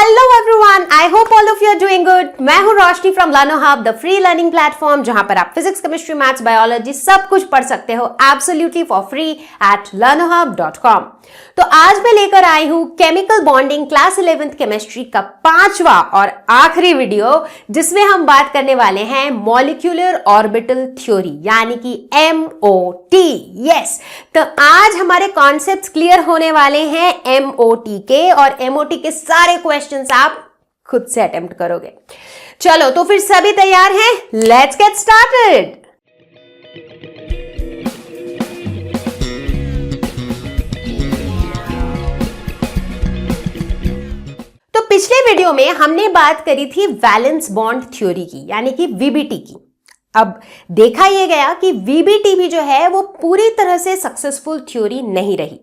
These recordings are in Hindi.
Hello everyone, I hope all of you are doing good. मैं हूं Roshni from Learno Hub, the free learning platform, जहां पर आप फिजिक्स, केमिस्ट्री, मैथ्स, बायोलॉजी सब कुछ पढ़ सकते हो absolutely for free at learnohub.com। तो आज मैं लेकर आई हूं chemical bonding class 11th chemistry का 5वां और आखिरी वीडियो, जिसमें हम बात करने वाले हैं मॉलिक्यूलर ऑर्बिटल थ्योरी यानी कि MOT। यस, तो आज हमारे कॉन्सेप्ट्स क्लियर होने वाले हैं MOT के, और MOT के सारे क्वेश्चंस आप खुद से अटेम्प्ट करोगे। चलो तो फिर सभी तैयार हैं? Let's get started. तो पिछले वीडियो में हमने बात करी थी वैलेंस बॉन्ड थ्योरी की यानी कि VBT की। अब देखा यह गया कि VBT भी जो है वो पूरी तरह से सक्सेसफुल थ्योरी नहीं रही।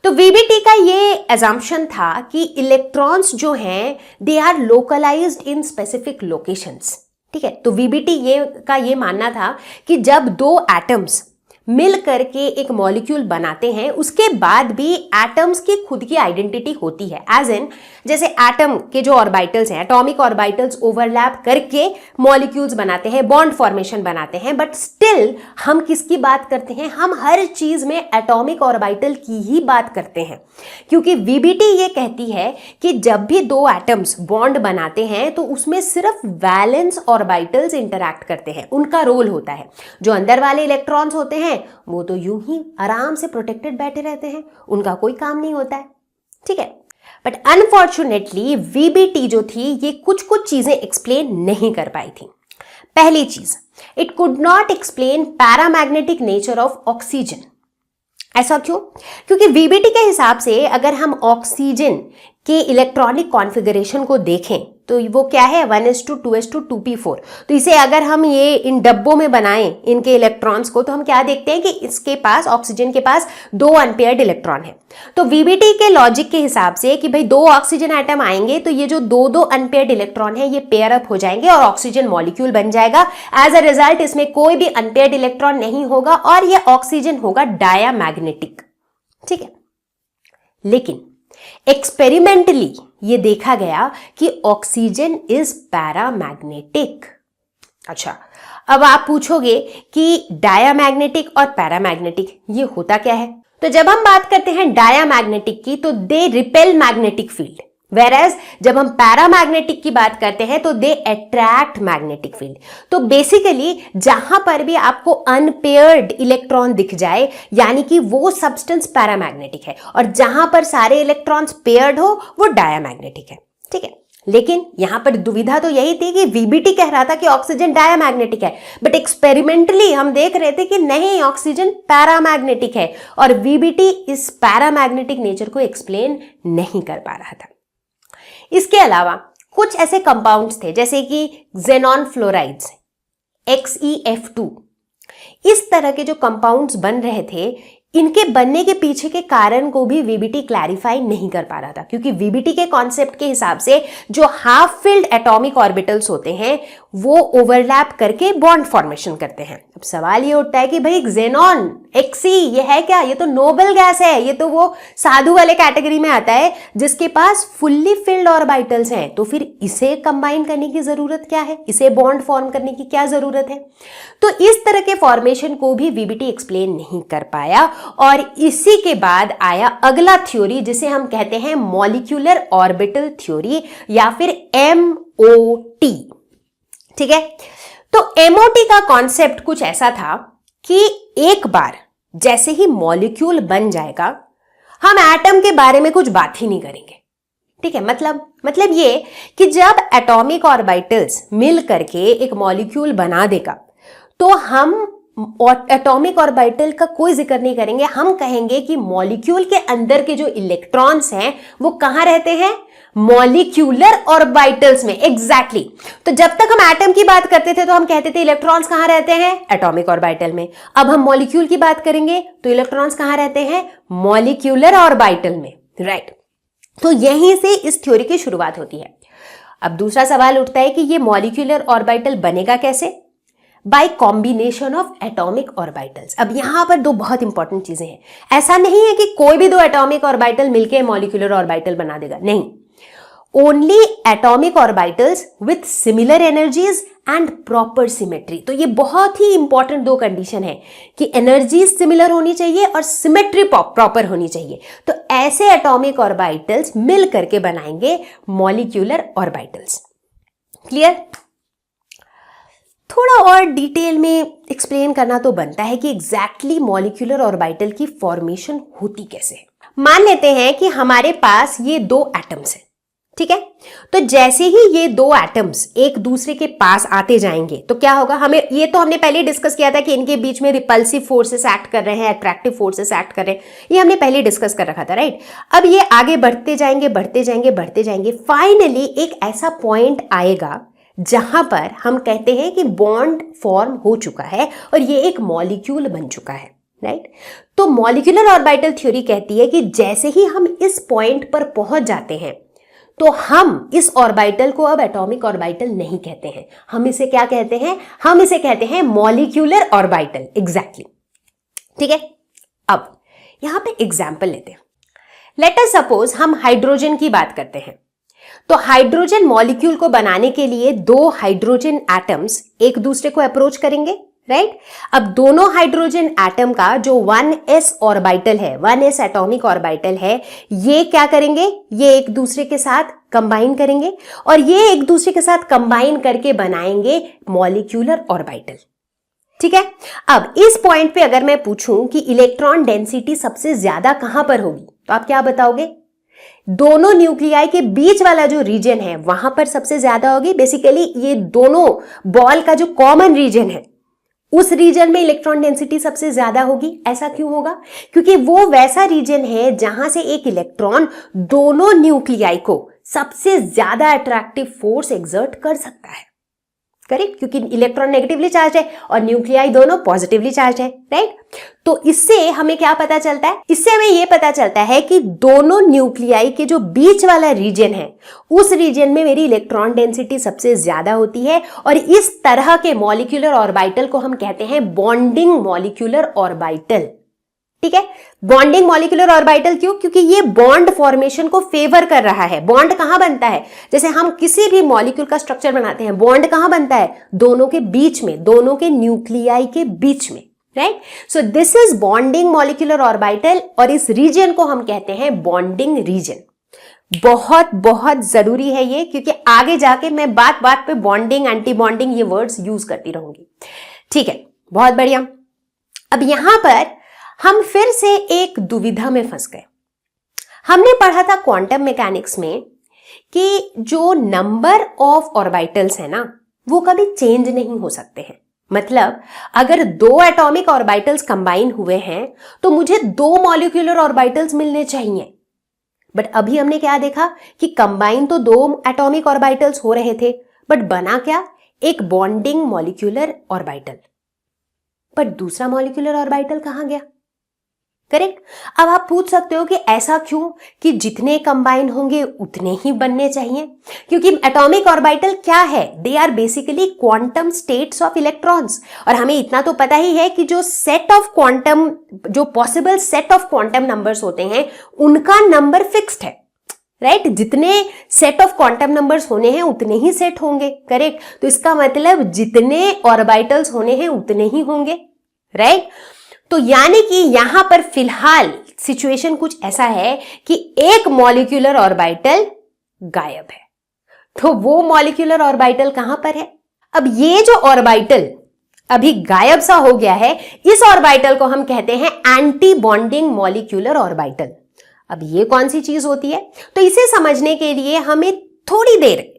तो VBT का ये असम्पशन था कि इलेक्ट्रॉन्स जो हैं they are localised in specific locations. ठीक है, तो VBT का ये मानना था कि जब दो एटम्स मिल करके एक मॉलिक्यूल बनाते हैं, उसके बाद भी एटम्स की खुद की आइडेंटिटी होती है। एज इन जैसे एटम के जो ऑर्बिटल्स हैं, एटॉमिक ऑर्बिटल्स ओवरलैप करके मॉलिक्यूल्स बनाते हैं, बॉन्ड फॉर्मेशन बनाते हैं, बट स्टिल हम किसकी बात करते हैं? हम हर चीज में एटॉमिक ऑर्बिटल की ही बात करते हैं, क्योंकि VBT ये कहती है कि जब भी दो एटम्स बॉन्ड बनाते हैं तो उसमें सिर्फ वैलेंस ऑर्बिटल्स इंटरैक्ट करते हैं, उनका रोल होता है। जो अंदर वाले इलेक्ट्रॉन्स होते हैं वो तो यूं ही आराम से प्रोटेक्टेड बैठे रहते हैं, उनका कोई काम नहीं होता है। ठीक है, बट अनफॉर्चुनेटली VBT जो थी ये कुछ चीजें एक्सप्लेन नहीं कर पाई थी। पहली चीज, it could not explain paramagnetic nature of oxygen. ऐसा क्यों? क्योंकि VBT के हिसाब से अगर हम ऑक्सीजन के इलेक्ट्रॉनिक कॉन्फ़िगरेशन को देखें तो वो क्या है, 1s2 तो इसे अगर हम ये इन डब्बों में बनाएं इनके इलेक्ट्रॉन्स को, तो हम क्या देखते हैं कि इसके पास, ऑक्सीजन के पास 2 अनपेयर्ड इलेक्ट्रॉन है। तो VBT के लॉजिक के हिसाब से कि भाई 2 ऑक्सीजन एटम आएंगे तो ये जो 2 अनपेयर्ड इलेक्ट्रॉन है ये पेयर अप हो जाएंगे और ऑक्सीजन मॉलिक्यूल बन जाएगा। एज अ रिजल्ट इसमें कोई भी अनपेयर्ड इलेक्ट्रॉन नहीं होगा और ये ऑक्सीजन होगा डायामैग्नेटिक। ठीक है, लेकिन एक्सपेरिमेंटली ये देखा गया कि ऑक्सीजन इज पैरामैग्नेटिक। अच्छा, अब आप पूछोगे कि डायामैग्नेटिक और पैरामैग्नेटिक ये होता क्या है? तो जब हम बात करते हैं डायामैग्नेटिक की तो they repel magnetic field, whereas जब हम पैरामैग्नेटिक की बात करते हैं तो दे अट्रैक्ट मैग्नेटिक फील्ड। तो बेसिकली जहां पर भी आपको अनपेयर्ड इलेक्ट्रॉन दिख जाए यानी कि वो सब्सटेंस पैरामैग्नेटिक है, और जहां पर सारे इलेक्ट्रॉन्स पेयर्ड हो वो डायामैग्नेटिक है। ठीक है, लेकिन यहां पर दुविधा तो यही थी कि VBT कह रहा था कि ऑक्सीजन डायामैग्नेटिक है, बट एक्सपेरिमेंटली हम देख रहे थे कि नहीं, ऑक्सीजन पैरामैग्नेटिक है, और VBT इस पैरामैग्नेटिक नेचर को एक्सप्लेन नहीं कर पा रहा था। इसके अलावा कुछ ऐसे कंपाउंड्स थे जैसे कि ज़ेनॉन फ्लोराइड्स, XeF2, इस तरह के जो कंपाउंड्स बन रहे थे, इनके बनने के पीछे के कारण को भी VBT क्लैरिफाई नहीं कर पा रहा था, क्योंकि VBT के कॉन्सेप्ट के हिसाब से जो हाफ फिल्ड एटॉमिक ऑर्बिटल्स होते हैं वो ओवरलैप करके बॉन्ड फॉर्मेशन करते हैं। अब सवाल ये उठता है कि भाई ज़ेनॉन, Xe, ये है क्या? ये तो नोबल गैस है, ये तो वो साधु वाले कैटेगरी में आता है जिसके पास फुल्ली फिल्ड ऑर्बिटल्स हैं, तो फिर इसे कंबाइन करने की जरूरत क्या है? इसे बॉन्ड फॉर्म करने की क्या जरूरत है? तो इस तरह के फॉर्मेशन को भी VBT एक्सप्लेन नहीं कर पाया, और इसी के बाद आया अगला थ्योरी जिसे हम कहते हैं मॉलिक्यूलर ऑर्बिटल थ्योरी या फिर MOT। ठीक है, तो MOT का कॉन्सेप्ट कुछ ऐसा था कि एक बार जैसे ही मॉलिक्यूल बन जाएगा हम एटम के बारे में कुछ बात ही नहीं करेंगे। ठीक है, मतलब ये कि जब एटॉमिक ऑर्बिटल्स मिल करके एक मॉलिक्यूल बना देगा तो हम एटॉमिक ऑर्बिटल का कोई जिक्र नहीं करेंगे। हम कहेंगे कि मॉलिक्यूल के अंदर के जो इलेक्ट्रॉन्स हैं वो कहां रहते हैं? मॉलिक्यूलर ऑर्बिटल्स में। एग्जैक्टली तो जब तक हम एटम की बात करते थे तो हम कहते थे इलेक्ट्रॉन्स कहां रहते हैं? एटॉमिक ऑर्बिटल में। अब हम मॉलिक्यूल की बात करेंगे तो इलेक्ट्रॉन्स कहां रहते हैं? मॉलिक्यूलर ऑर्बिटल में। राइट, तो यहीं से इस थ्योरी की शुरुआत होती है। अब दूसरा सवाल उठता है कि ये मॉलिक्यूलर ऑर्बिटल बनेगा कैसे? Bye combination of atomic orbitals. अब यहां पर दो बहुत इंपॉर्टेंट चीजें हैं। ऐसा नहीं है कि कोई भी दो एटॉमिक ऑर्बिटल मिलकर मॉलिक्यूलर ऑर्बिटल बना देगा, नहीं। Only atomic orbitals with similar energies and proper symmetry. तो ये बहुत ही इंपॉर्टेंट दो कंडीशन है कि एनर्जीज सिमिलर होनी चाहिए और सिमेट्री प्रॉपर होनी चाहिए। तो ऐसे एटॉमिक ऑर्बिटल्स मिल करके बनाएंगे मॉलिक्यूलर ऑर्बिटल्स। क्लियर? थोड़ा और डिटेल में एक्सप्लेन करना तो बनता है कि एग्जैक्टली मॉलिक्यूलर ऑर्बिटल की फॉर्मेशन होती कैसे है। मान लेते हैं कि हमारे पास ये दो एटम्स हैं, ठीक है? तो जैसे ही ये दो एटम्स एक दूसरे के पास आते जाएंगे तो क्या होगा, हमें ये तो हमने पहले डिस्कस किया था कि इनके बीच में रिपल्सिव फोर्सेस एक्ट कर रहे हैं, अट्रैक्टिव फोर्सेस एक्ट कर रहे हैं, ये हमने पहले डिस्कस कर रखा था, राइट? अब ये आगे बढ़ते जाएंगे बढ़ते जाएंगे बढ़ते जाएंगे, फाइनली एक ऐसा पॉइंट आएगा जहां पर हम कहते हैं कि बॉन्ड फॉर्म हो चुका है और ये एक मॉलिक्यूल बन चुका है, राइट? तो मॉलिक्यूलर ऑर्बिटल थ्योरी कहती है कि जैसे ही हम इस पॉइंट पर पहुंच जाते हैं तो हम इस ऑर्बिटल को अब एटॉमिक ऑर्बिटल नहीं कहते हैं, हम इसे क्या कहते हैं? हम इसे कहते हैं मॉलिक्यूलर ऑर्बिटल। एग्जैक्टली, ठीक है? अब यहां पे एग्जाम्पल लेते हैं। लेट अस सपोज हम हाइड्रोजन की बात करते हैं। तो हाइड्रोजन मॉलिक्यूल को बनाने के लिए दो हाइड्रोजन एटम्स एक दूसरे को अप्रोच करेंगे, राइट? अब दोनों हाइड्रोजन एटम का जो 1s ऑर्बिटल है, 1s एटॉमिक ऑर्बिटल है, ये क्या करेंगे? ये एक दूसरे के साथ कंबाइन करेंगे और ये एक दूसरे के साथ कंबाइन करके बनाएंगे मॉलिक्यूलर ऑर्बिटल, ठीक है? अब इस पॉइंट पे अगर मैं पूछूं कि इलेक्ट्रॉन डेंसिटी सबसे ज्यादा कहां पर होगी, तो आप क्या बताओगे? दोनों न्यूक्लियाई के बीच वाला जो रीजन है वहां पर सबसे ज्यादा होगी। बेसिकली ये दोनों बॉल का जो कॉमन रीजन है उस रीजन में इलेक्ट्रॉन डेंसिटी सबसे ज्यादा होगी। ऐसा क्यों होगा? क्योंकि वो वैसा रीजन है जहां से एक इलेक्ट्रॉन दोनों न्यूक्लियाई को सबसे ज्यादा अट्रैक्टिव फोर्स एक्सर्ट कर सकता है, करेक्ट? क्योंकि इलेक्ट्रॉन नेगेटिवली चार्ज है और न्यूक्लियाई दोनों पॉजिटिवली चार्ज है, राइट? तो इससे हमें क्या पता चलता है? इससे हमें यह पता चलता है कि दोनों न्यूक्लियाई के जो बीच वाला रीजन है उस रीजन में मेरी इलेक्ट्रॉन डेंसिटी सबसे ज्यादा होती है और इस तरह के मॉलिक्यूलर ऑर्बिटल को हम कहते हैं बॉन्डिंग मॉलिक्यूलर ऑर्बिटल, ठीक है? बॉन्डिंग मॉलिक्यूलर ऑर्बिटल क्यों? क्योंकि ये बॉन्ड फॉर्मेशन को फेवर कर रहा है। बॉन्ड कहां बनता है? जैसे हम किसी भी मॉलिक्यूल का स्ट्रक्चर बनाते हैं, बॉन्ड कहां बनता है? दोनों के बीच में, दोनों के न्यूक्लियाई के बीच में, right? So this is bonding molecular orbital और इस रीजन को हम कहते हैं बॉन्डिंग रीजन। बहुत बहुत जरूरी है ये, क्योंकि आगे जाके मैं बात बात पे बॉन्डिंग, एंटी बॉन्डिंग ये वर्ड्स यूज करती रहूंगी, ठीक है? बहुत बढ़िया। अब यहां पर हम फिर से एक दुविधा में फंस गए। हमने पढ़ा था क्वांटम मैकेनिक्स में कि जो नंबर ऑफ ऑर्बिटल्स है ना वो कभी चेंज नहीं हो सकते हैं। मतलब अगर दो एटॉमिक ऑर्बिटल्स कंबाइन हुए हैं तो मुझे दो मॉलिक्यूलर ऑर्बिटल्स मिलने चाहिए। बट अभी हमने क्या देखा कि कंबाइन तो दो एटॉमिक ऑर्बिटल्स हो रहे थे, बट बना क्या? एक बॉन्डिंग मॉलिक्यूलर ऑर्बिटल। बट दूसरा मॉलिक्यूलर ऑर्बिटल कहां गया? करेक्ट? अब आप पूछ सकते हो कि ऐसा क्यों कि जितने कंबाइन होंगे उतने ही बनने चाहिए? क्योंकि एटॉमिक ऑर्बिटल क्या है? They are basically quantum states of electrons. और हमें इतना तो पता ही है कि जो सेट ऑफ क्वांटम, जो possible set of quantum numbers होते हैं उनका नंबर फिक्स्ड है, राइट? जितने सेट ऑफ क्वांटम नंबर्स होने हैं उतने ही सेट होंगे, करेक्ट? तो इसका मतलब जितने ऑर्बिटल्स होने हैं उतने ही होंगे, राइट? तो यानी कि यहां पर फिलहाल सिचुएशन कुछ ऐसा है कि एक मॉलिक्यूलर ऑर्बिटल गायब है। तो वो मॉलिक्यूलर ऑर्बिटल कहां पर है? अब ये जो ऑर्बिटल अभी गायब सा हो गया है, इस ऑर्बिटल को हम कहते हैं एंटी बॉन्डिंग मॉलिक्यूलर ऑर्बिटल। अब ये कौन सी चीज होती है? तो इसे समझने के लिए हमें थोड़ी देर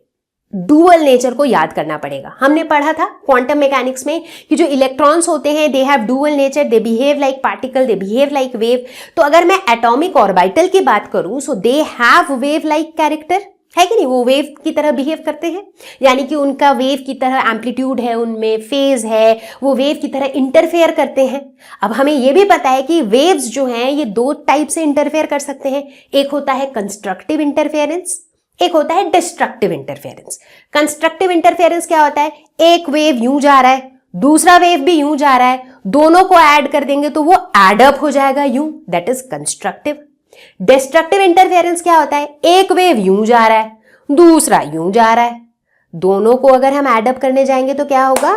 डुअल नेचर को याद करना पड़ेगा। हमने पढ़ा था क्वांटम मैकेनिक्स में कि जो इलेक्ट्रॉन्स होते हैं they have dual nature, they behave like particle, they behave like wave. तो अगर मैं एटॉमिक ऑर्बिटल की बात करूं so they have wave like character, है कि नहीं? वो वेव की तरह बिहेव करते हैं, यानी कि उनका वेव की तरह एम्पलीट्यूड है, उनमें फेज है, वो वेव की तरह इंटरफेयर करते हैं। अब हमें यह भी पता है कि वेव्स जो हैं ये दो टाइप से इंटरफेयर कर सकते हैं। एक होता है कंस्ट्रक्टिव इंटरफेरेंस, एक होता है डिस्ट्रक्टिव इंटरफेरेंस। कंस्ट्रक्टिव इंटरफेरेंस क्या होता है? एक वेव यूं जा रहा है, दूसरा वेव भी यूं जा रहा है, दोनों को ऐड कर देंगे तो वो एड अप हो जाएगा यूं, that is constructive. Destructive interference क्या होता है? एक वेव यूं जा रहा है, दूसरा यूं जा रहा है। दोनों को अगर हम एड अप करने जाएंगे तो क्या होगा?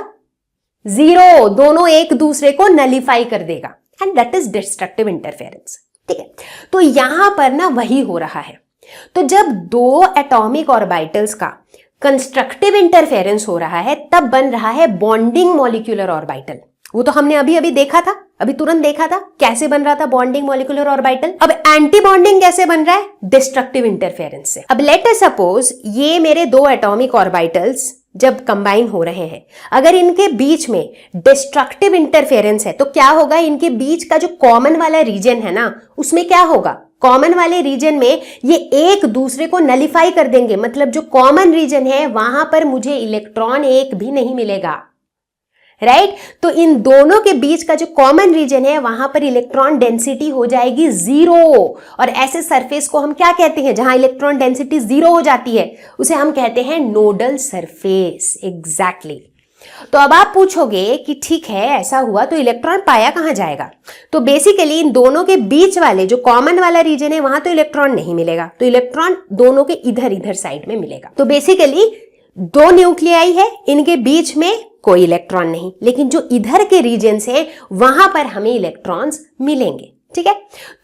0। दोनों एक दूसरे को नलिफाई कर देगा and that is destructive interference. ठीक है, तो यहां पर ना वही हो रहा है। तो जब दो एटॉमिक ऑर्बिटल्स का कंस्ट्रक्टिव इंटरफेरेंस हो रहा है तब बन रहा है बॉन्डिंग मॉलिक्यूलर ऑर्बिटल। वो तो हमने अभी अभी देखा था, अभी तुरंत देखा था कैसे बन रहा था बॉन्डिंग मॉलिक्यूलर ऑर्बिटल। अब एंटी बॉन्डिंग कैसे बन रहा है? डिस्ट्रक्टिव इंटरफेरेंस से। अब लेट अस सपोज ये मेरे दो एटॉमिक ऑर्बिटल्स जब कंबाइन हो रहे हैं, अगर इनके बीच में डिस्ट्रक्टिव इंटरफेरेंस है तो क्या होगा? इनके बीच का जो कॉमन वाला रीजन है ना, उसमें क्या होगा? कॉमन वाले रीजन में ये एक दूसरे को नलिफाई कर देंगे। मतलब जो कॉमन रीजन है वहां पर मुझे इलेक्ट्रॉन एक भी नहीं मिलेगा, राइट? तो इन दोनों के बीच का जो कॉमन रीजन है वहां पर इलेक्ट्रॉन डेंसिटी हो जाएगी 0। और ऐसे सरफेस को हम क्या कहते हैं? जहां इलेक्ट्रॉन डेंसिटी 0 हो जाती है उसे हम कहते हैं नोडल सरफेस। एग्जैक्टली। तो अब आप पूछोगे कि ठीक है ऐसा हुआ तो इलेक्ट्रॉन पाया कहां जाएगा? तो बेसिकली इन दोनों के बीच वाले जो कॉमन वाला रीजन है वहां तो इलेक्ट्रॉन नहीं मिलेगा, तो इलेक्ट्रॉन दोनों के इधर इधर साइड में मिलेगा। तो बेसिकली दो न्यूक्लियाई है, इनके बीच में कोई इलेक्ट्रॉन नहीं, लेकिन जो इधर के रीजन्स हैं वहां पर हमें इलेक्ट्रॉन्स मिलेंगे। ठीक है,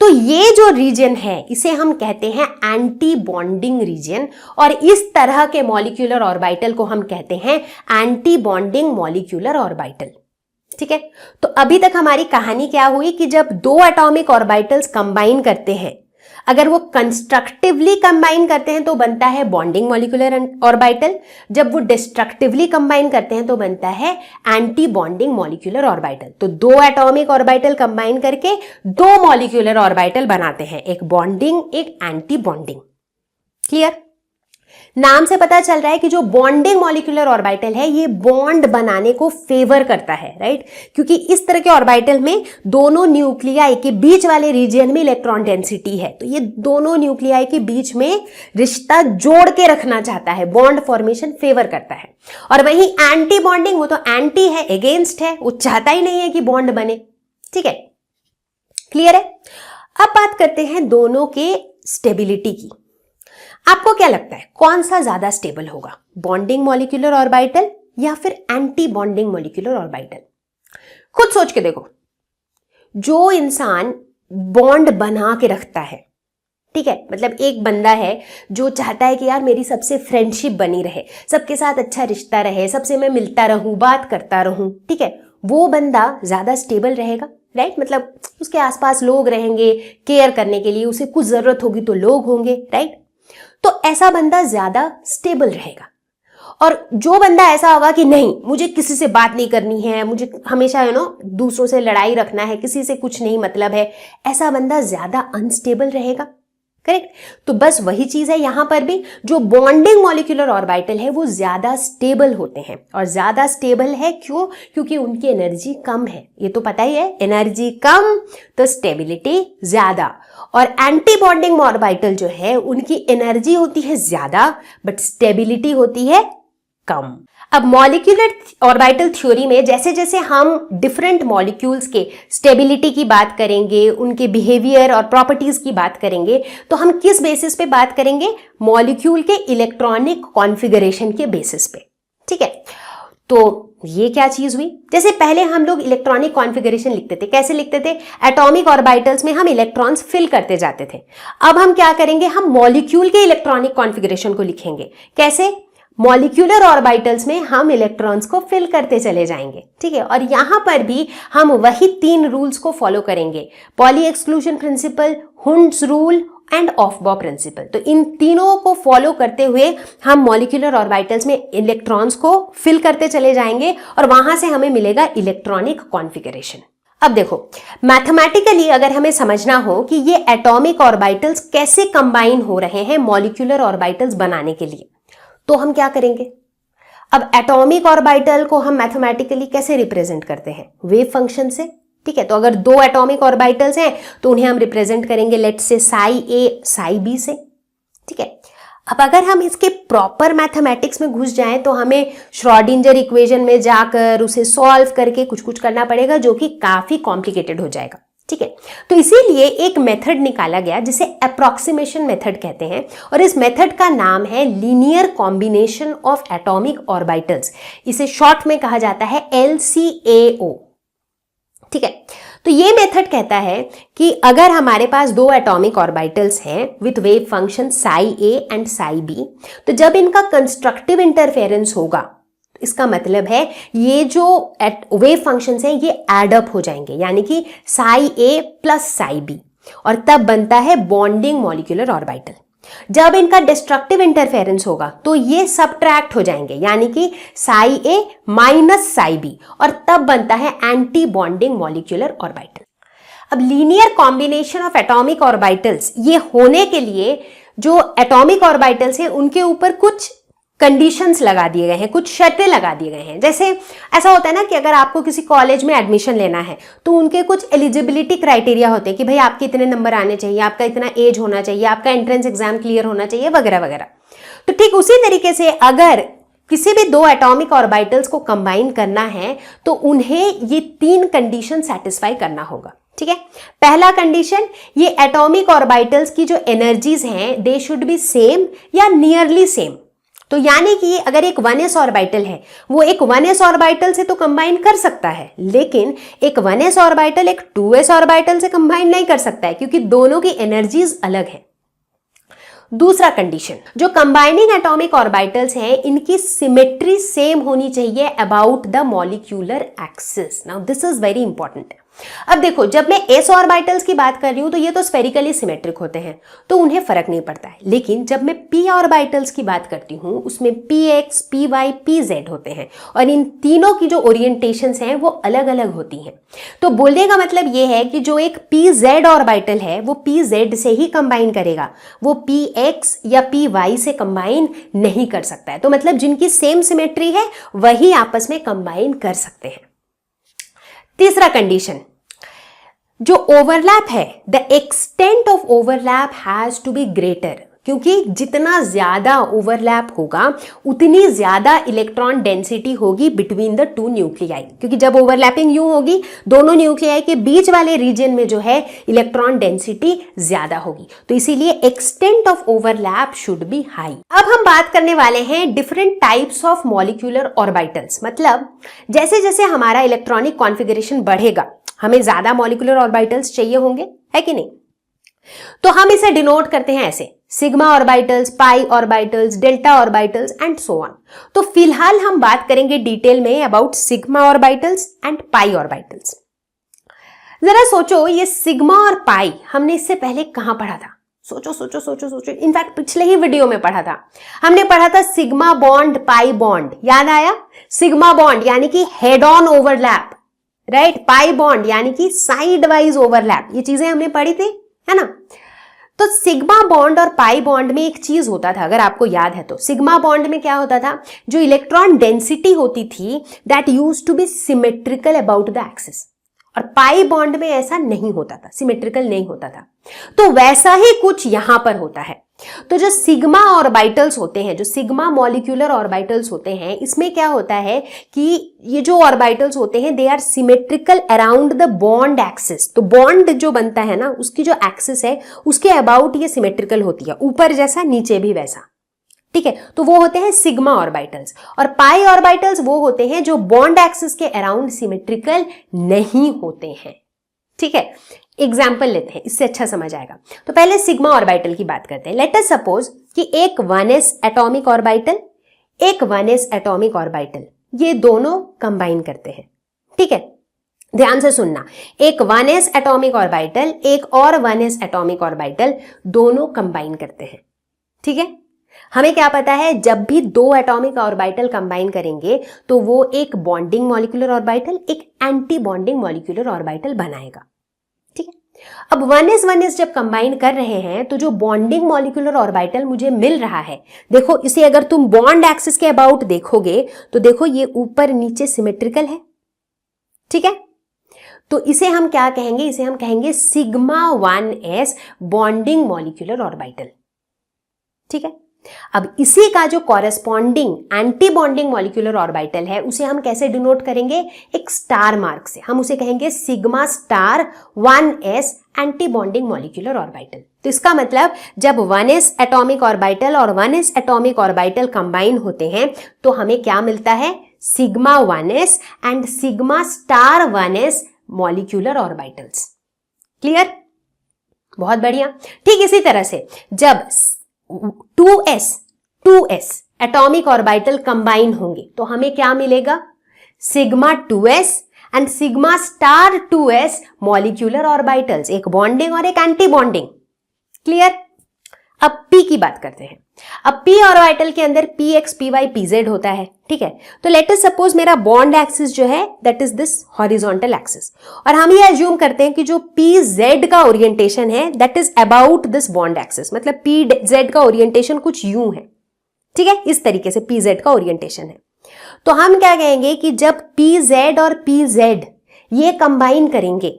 तो ये जो रीजन है इसे हम कहते हैं एंटी बॉन्डिंग रीजन, और इस तरह के मॉलिक्यूलर ऑर्बिटल को हम कहते हैं एंटी बॉन्डिंग मॉलिक्यूलर ऑर्बिटल। ठीक है, तो अभी तक हमारी कहानी क्या हुई कि जब दो एटॉमिक ऑर्बिटल्स कंबाइन करते हैं, अगर वो कंस्ट्रक्टिवली कंबाइन करते हैं तो बनता है बॉन्डिंग मॉलिक्यूलर ऑर्बिटल, जब वो डिस्ट्रक्टिवली कंबाइन करते हैं तो बनता है एंटी बॉन्डिंग मॉलिक्यूलर ऑर्बिटल। तो दो एटॉमिक ऑर्बिटल कंबाइन करके दो मॉलिक्यूलर ऑर्बिटल बनाते हैं, एक बॉन्डिंग एक एंटी बॉन्डिंग। क्लियर? नाम से पता चल रहा है कि जो बॉन्डिंग मॉलिक्यूलर ऑर्बिटल है ये बॉन्ड बनाने को फेवर करता है, राइट? क्योंकि इस तरह के ऑर्बिटल में दोनों न्यूक्लियाई के बीच वाले रीजन में इलेक्ट्रॉन डेंसिटी है, तो ये दोनों न्यूक्लियाई के बीच में रिश्ता जोड़ के रखना चाहता है, बॉन्ड फॉर्मेशन फेवर करता है। और वहीं एंटी बॉन्डिंग, वो तो एंटी है, अगेंस्ट है, वो चाहता ही नहीं है कि बॉन्ड बने। ठीक है, क्लियर है? अब बात करते हैं दोनों के स्टेबिलिटी की। आपको क्या लगता है कौन सा ज्यादा स्टेबल होगा, बॉन्डिंग मॉलिक्यूलर ऑर्बिटल या फिर एंटी बॉन्डिंग मॉलिक्यूलर ऑर्बिटल? खुद सोच के देखो। जो इंसान बॉन्ड बना के रखता है, ठीक है, मतलब एक बंदा है जो चाहता है कि यार मेरी सबसे फ्रेंडशिप बनी रहे, सबके साथ अच्छा रिश्ता रहे, सबसे मैं मिलता रहूं, बात करता रहूं, ठीक है, वो बंदा ज्यादा स्टेबल रहेगा, राइट? मतलब उसके आसपास लोग रहेंगे केयर करने के लिए, उसे कुछ जरूरत होगी तो लोग होंगे, राइट? तो ऐसा बंदा ज्यादा स्टेबल रहेगा। और जो बंदा ऐसा होगा कि नहीं मुझे किसी से बात नहीं करनी है, मुझे हमेशा दूसरों से लड़ाई रखना है, किसी से कुछ नहीं मतलब है, ऐसा बंदा ज्यादा अनस्टेबल रहेगा। करेक्ट? तो बस वही चीज है यहां पर भी, जो बॉन्डिंग मॉलिक्यूलर ऑर्बिटल है वो ज्यादा स्टेबल होते हैं। और ज्यादा स्टेबल है क्यों? क्योंकि उनकी एनर्जी कम है, ये तो पता ही है, एनर्जी कम तो स्टेबिलिटी ज्यादा। और एंटी बॉन्डिंग ऑर्बिटल जो है उनकी एनर्जी होती है ज्यादा बट स्टेबिलिटी होती है कम। अब मॉलिक्यूलर ऑर्बिटल थ्योरी में जैसे जैसे हम डिफरेंट मॉलिक्यूल्स के स्टेबिलिटी की बात करेंगे, उनके बिहेवियर और प्रॉपर्टीज की बात करेंगे, तो हम किस बेसिस पे बात करेंगे? मॉलिक्यूल के इलेक्ट्रॉनिक कॉन्फ़िगरेशन के बेसिस पे। ठीक है, तो ये क्या चीज हुई? जैसे पहले हम लोग इलेक्ट्रॉनिक कॉन्फ़िगरेशन लिखते थे, कैसे लिखते थे? एटॉमिक ऑर्बिटल्स में हम इलेक्ट्रॉन्स फिल करते जाते थे। अब हम क्या करेंगे? हम मॉलिक्यूल के इलेक्ट्रॉनिक कॉन्फ़िगरेशन को लिखेंगे। कैसे? मॉलिक्यूलर ऑर्बिटल्स में हम इलेक्ट्रॉन्स को फिल करते चले जाएंगे। ठीक है, और यहां पर भी हम वही 3 रूल्स को फॉलो करेंगे, Pauli exclusion principle, Hund's rule and Aufbau principle. तो इन तीनों को फॉलो करते हुए हम मॉलिक्यूलर ऑर्बिटल्स में इलेक्ट्रॉन्स को फिल करते चले जाएंगे और वहां से हमें मिलेगा इलेक्ट्रॉनिक कॉन्फ़िगरेशन। अब देखो, मैथमेटिकली अगर हमें समझना हो कि ये एटॉमिक ऑर्बिटल्स कैसे कंबाइन हो रहे हैं मॉलिक्यूलर ऑर्बिटल्स बनाने के लिए, तो हम क्या करेंगे? अब एटॉमिक ऑर्बिटल को हम मैथमेटिकली कैसे रिप्रेजेंट करते हैं? वेव फंक्शन से। ठीक है, तो अगर 2 एटॉमिक ऑर्बिटल्स हैं तो उन्हें हम रिप्रेजेंट करेंगे let's say Sai A Sai B से। ठीक है, अब अगर हम इसके प्रॉपर मैथमेटिक्स में घुस जाएं तो हमें श्रोडिंगर इक्वेशन में जाकर उसे सॉल्व करके कुछ कुछ करना पड़ेगा जो कि काफी कॉम्प्लिकेटेड हो जाएगा। ठीक है। तो इसीलिए एक मेथड निकाला गया जिसे अप्रॉक्सीमेशन मेथड कहते हैं, और इस मेथड का नाम है linear combination of atomic orbitals. इसे शॉर्ट में कहा जाता है LCAO। ठीक है। तो ये मेथड कहता है कि अगर हमारे पास दो एटॉमिक ऑर्बिटल्स हैं with wave function psi A and psi B, तो जब इनका कंस्ट्रक्टिव इंटरफेरेंस होगा, इसका मतलब है ये जो वेव फंक्शंस हैं ये एड अप हो जाएंगे, यानी कि साई ए प्लस साई बी, और तब बनता है बॉन्डिंग मॉलिक्यूलर ऑर्बिटल। जब इनका डिस्ट्रक्टिव इंटरफेरेंस होगा तो ये सबट्रैक्ट हो जाएंगे, यानी कि साई ए माइनस साई बी, और तब बनता है एंटी बॉन्डिंग मॉलिक्यूलर ऑर्बिटल। अब linear combination of atomic orbitals ये होने के लिए जो एटॉमिक ऑर्बिटल्स हैं उनके ऊपर कुछ कंडीशंस लगा दिए गए हैं, कुछ शर्तें लगा दिए गए हैं। जैसे ऐसा होता है ना कि अगर आपको किसी कॉलेज में एडमिशन लेना है तो उनके कुछ एलिजिबिलिटी क्राइटेरिया होते हैं कि भाई आपके इतने नंबर आने चाहिए, आपका इतना एज होना चाहिए, आपका एंट्रेंस एग्जाम क्लियर होना चाहिए, वगैरह वगैरह। तो ठीक उसी तरीके से अगर किसी भी दो एटॉमिक ऑर्बिटल्स को कंबाइन करना है तो उन्हें ये 3 कंडीशन सेटिस्फाई करना होगा। ठीक है। पहला कंडीशन, ये एटॉमिक ऑर्बिटल्स की जो एनर्जीज हैं दे शुड बी सेम या नियरली सेम। तो यानी कि अगर एक 1s ऑर्बिटल है वो एक 1s ऑर्बिटल से तो कंबाइन कर सकता है, लेकिन एक 1s ऑर्बिटल एक 2s ऑर्बिटल से कंबाइन नहीं कर सकता है, क्योंकि दोनों की एनर्जीज अलग है। दूसरा कंडीशन, जो कंबाइनिंग एटॉमिक ऑर्बिटल्स हैं इनकी सिमेट्री सेम होनी चाहिए about the molecular axis. Now this is very important. अब देखो, जब मैं s ऑर्बिटल्स की बात कर रही हूं तो ये तो स्फेरिकली सिमेट्रिक होते हैं तो उन्हें फर्क नहीं पड़ता है, लेकिन जब मैं p ऑर्बिटल्स की बात करती हूं उसमें px, py, pz होते हैं, और इन तीनों की जो ओरिएंटेशंस हैं वो अलग अलग होती हैं। तो बोलने का मतलब ये है कि जो एक pz ऑर्बिटल है वो pz से ही कंबाइन करेगा, वो px या py से कंबाइन नहीं कर सकता है। तो मतलब जिनकी सेम सिमेट्री है वही आपस में कंबाइन कर सकते हैं। तीसरा कंडीशन, जो ओवरलैप है, the extent of overlap has to be greater, क्योंकि जितना ज्यादा ओवरलैप होगा उतनी ज्यादा इलेक्ट्रॉन डेंसिटी होगी बिटवीन द 2 न्यूक्लियाई, क्योंकि जब ओवरलैपिंग यूं होगी दोनों न्यूक्लियाई के बीच वाले रीजन में जो है इलेक्ट्रॉन डेंसिटी ज्यादा होगी, तो इसीलिए extent of overlap should be high. अब हम बात करने वाले हैं different types of molecular orbitals. मतलब जैसे जैसे हमारा इलेक्ट्रॉनिक कॉन्फ़िगरेशन बढ़ेगा हमें ज्यादा मॉलिक्यूलर ऑर्बिटल्स चाहिए होंगे, है कि नहीं? तो हम इसे डिनोट करते हैं ऐसे, sigma orbitals, pi orbitals, delta orbitals and so on. तो फिलहाल हम बात करेंगे डिटेल में about sigma orbitals and pi orbitals. जरा सोचो, ये सिग्मा और पाई हमने इससे पहले कहां पढ़ा था? सोचो सोचो सोचो सोचो। इनफैक्ट पिछले ही वीडियो में पढ़ा था, हमने पढ़ा था सिग्मा बॉन्ड पाई बॉन्ड, याद आया? सिग्मा बॉन्ड यानी कि head on overlap, right? Pi bond यानी कि साइड वाइज ओवरलैप, ये चीजें हमने पढ़ी थी, है ना? तो सिग्मा बॉन्ड और पाई बॉन्ड में एक चीज होता था, अगर आपको याद है तो। सिग्मा बॉन्ड में क्या होता था? जो इलेक्ट्रॉन डेंसिटी होती थी that used to be symmetrical about the axis, और पाई बॉन्ड में ऐसा नहीं होता था, सिमेट्रिकल नहीं होता था। तो वैसा ही कुछ यहां पर होता है। तो जो सिग्मा ऑर्बिटल्स होते हैं, जो सिग्मा मॉलिक्यूलर ऑर्बिटल्स होते हैं, इसमें क्या होता है कि ये जो ऑर्बिटल्स होते हैं they are symmetrical around the bond axis. तो बॉन्ड जो बनता है ना, उसकी जो एक्सिस है उसके अबाउट ये सिमेट्रिकल होती है, ऊपर जैसा नीचे भी वैसा, ठीक है? तो वो होते हैं सिग्मा ऑर्बिटल्स। और पाई ऑर्बिटल्स वो होते हैं जो बॉन्ड एक्सिस के अराउंड सिमेट्रिकल नहीं होते हैं, ठीक है? एग्जाम्पल लेते हैं, इससे अच्छा समझ आएगा। तो पहले सिग्मा ऑर्बिटल की बात करते हैं। लेट अस सपोज कि एक 1s एटॉमिक ऑर्बिटल, एक 1s एटॉमिक ऑर्बिटल, ये दोनों कंबाइन करते हैं, ठीक है? ध्यान से सुनना, एक 1s एटॉमिक ऑर्बिटल, एक और 1s एटॉमिक ऑर्बिटल, दोनों कंबाइन करते हैं, ठीक है? हमें क्या पता है, जब भी दो एटॉमिक ऑर्बिटल कंबाइन करेंगे तो वो एक बॉन्डिंग मॉलिक्यूलर ऑर्बिटल, एक एंटी बॉन्डिंग मॉलिक्यूलर ऑर्बिटल बनाएगा, ठीक है? अब 1s जब कंबाइन कर रहे हैं तो जो बॉन्डिंग मॉलिक्यूलर ऑर्बिटल मुझे मिल रहा है, देखो इसे अगर तुम बॉन्ड एक्सिस के अबाउट देखोगे तो देखो ये ऊपर नीचे सिमेट्रिकल है, ठीक है? तो इसे हम क्या कहेंगे? इसे हम कहेंगे sigma 1s bonding molecular orbital, ठीक है? अब इसी का जो corresponding anti bonding molecular orbital है उसे हम कैसे डिनोट करेंगे, एक स्टार मार्क से। हम उसे कहेंगे sigma star 1s anti bonding molecular orbital. तो इसका मतलब जब 1s एटॉमिक ऑर्बिटल और 1s एटॉमिक ऑर्बिटल कंबाइन होते हैं तो हमें क्या मिलता है, sigma 1s and sigma star 1s molecular orbitals. Clear, बहुत बढ़िया। ठीक इसी तरह से जब 2s एटॉमिक ऑर्बिटल कंबाइन होंगे तो हमें क्या मिलेगा, sigma 2s and sigma star 2s molecular orbitals, एक बॉन्डिंग और एक एंटी बॉन्डिंग। क्लियर। अब p की बात करते हैं। अब p ऑर्बिटल के अंदर px py pz होता है, ठीक है। तो लेट अस सपोज मेरा बॉन्ड एक्सिस जो है that is this horizontal axis, और हम ये अज्यूम करते हैं कि जो pz का ओरिएंटेशन है that is about this bond axis, मतलब pz का ओरिएंटेशन कुछ यूं है, ठीक है, इस तरीके से pz का ओरिएंटेशन है। तो हम क्या कहेंगे कि जब pz और pz ये कंबाइन करेंगे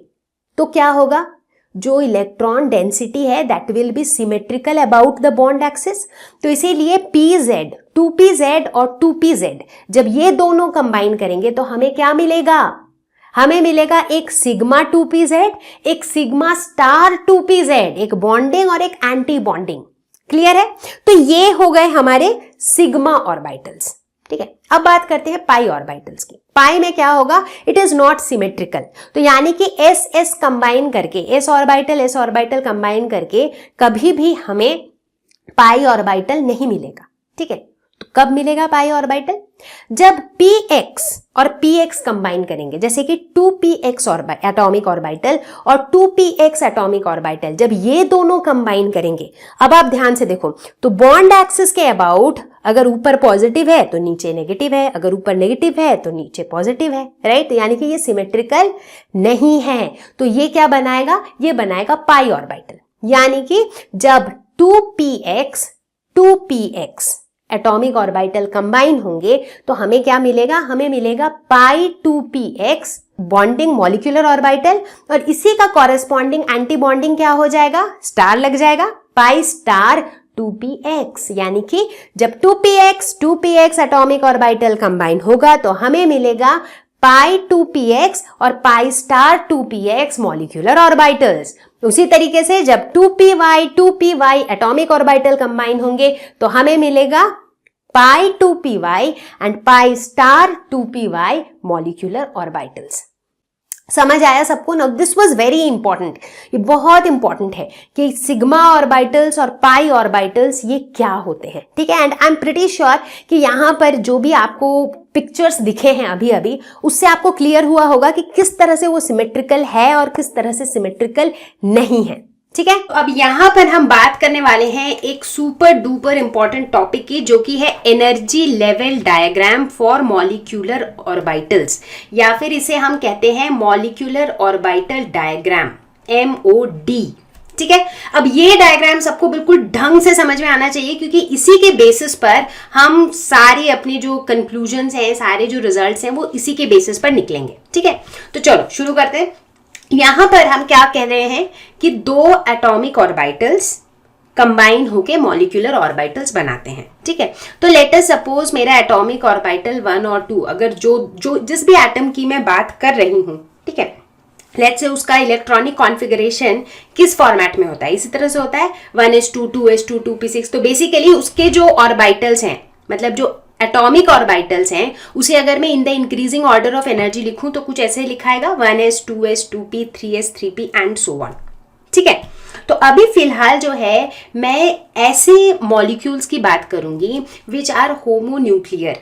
तो क्या होगा, जो इलेक्ट्रॉन डेंसिटी है that will be symmetrical about the bond axis. तो इसीलिए pz 2pz और 2pz जब ये दोनों कंबाइन करेंगे तो हमें क्या मिलेगा, हमें मिलेगा एक सिग्मा 2pz, एक सिग्मा स्टार 2pz, एक बॉन्डिंग और एक एंटी बॉन्डिंग। क्लियर है। तो ये हो गए हमारे सिग्मा ऑर्बिटल्स, ठीक है। अब बात करते हैं पाई ऑर्बिटल्स की। पाई में क्या होगा, इट इज नॉट सिमेट्रिकल। तो यानी कि एस एस कंबाइन करके, एस ऑर्बिटल कंबाइन करके कभी भी हमें पाई ऑर्बिटल नहीं मिलेगा, ठीक है। तो कब मिलेगा पाई ऑर्बिटल, जब px और px कंबाइन करेंगे, जैसे कि 2px एटॉमिक ऑर्बिटल और 2px एटॉमिक ऑर्बिटल जब ये दोनों कंबाइन करेंगे। अब आप ध्यान से देखो, तो बॉन्ड एक्सिस के अबाउट अगर ऊपर पॉजिटिव है तो नीचे नेगेटिव है, अगर ऊपर नेगेटिव है तो नीचे पॉजिटिव है, राइट। तो यानी कि ये सिमेट्रिकल नहीं है। तो ये क्या बनाएगा, ये बनाएगा पाई ऑर्बिटल। यानी कि जब 2px एटॉमिक ऑर्बिटल कंबाइन होंगे तो हमें क्या मिलेगा, हमें मिलेगा पाई 2px बॉन्डिंग मॉलिक्यूलर ऑर्बिटल, और इसी का कॉरेस्पॉन्डिंग एंटी बॉन्डिंग क्या हो जाएगा, स्टार लग जाएगा, पाई स्टार 2px। यानी कि जब 2px एटॉमिक ऑर्बिटल कंबाइन होगा तो हमें मिलेगा पाई 2px और pi star 2px molecular orbitals. उसी तरीके से जब 2py एटॉमिक ऑर्बिटल कंबाइन होंगे तो हमें मिलेगा पाई 2py and pi star 2py molecular orbitals. समझ आया सबको ना। दिस वाज वेरी इंपॉर्टेंट, ये बहुत इंपॉर्टेंट है कि सिग्मा ऑर्बिटल्स और पाई ऑर्बिटल्स ये क्या होते हैं, ठीक है। And I am pretty sure कि यहाँ पर जो भी आपको पिक्चर्स दिखे हैं अभी अभी, उससे आपको क्लियर हुआ होगा कि किस तरह से वो सिमेट्रिकल है और किस तरह से सिमेट्रिकल नहीं है, ठीक है। तो अब यहाँ पर हम बात करने वाले हैं एक सुपर डुपर इंपॉर्टेंट टॉपिक की, जो कि है energy level diagram for molecular orbitals, या फिर इसे हम कहते हैं मॉलिक्यूलर ऑर्बिटल डायग्राम, MOD, ठीक है। अब ये डायग्राम सबको बिल्कुल ढंग से समझ में आना चाहिए, क्योंकि इसी के बेसिस पर हम सारी अपनी जो कंक्लूजन्स हैं, सारे जो रिजल्ट्स हैं, वो इसी के बेसिस पर निकलेंगे, ठीक है। तो चलो शुरू करते हैं। यहां पर हम क्या कह रहे हैं कि दो एटॉमिक ऑर्बिटल्स कंबाइन होके मॉलिक्यूलर ऑर्बिटल्स बनाते हैं, ठीक है। तो लेट अस सपोज मेरा एटॉमिक ऑर्बिटल 1 और 2, अगर जो जिस भी एटम की मैं बात कर रही हूं, ठीक है, लेट्स से उसका इलेक्ट्रॉनिक कॉन्फ़िगरेशन किस फॉर्मेट में होता है, इसी तरह से होता है 1s2 2s2 2p6। तो बेसिकली उसके जो ऑर्बिटल्स हैं, मतलब जो एटॉमिक ऑर्बिटल्स हैं, उसे अगर मैं in the increasing order of energy लिखूं तो कुछ ऐसे लिखाएगा 1s 2s 2p 3s 3p and so on, ठीक है। तो अभी फिलहाल जो है मैं ऐसे मॉलिक्यूल्स की बात करूंगी विच आर होमोन्यूक्लियर,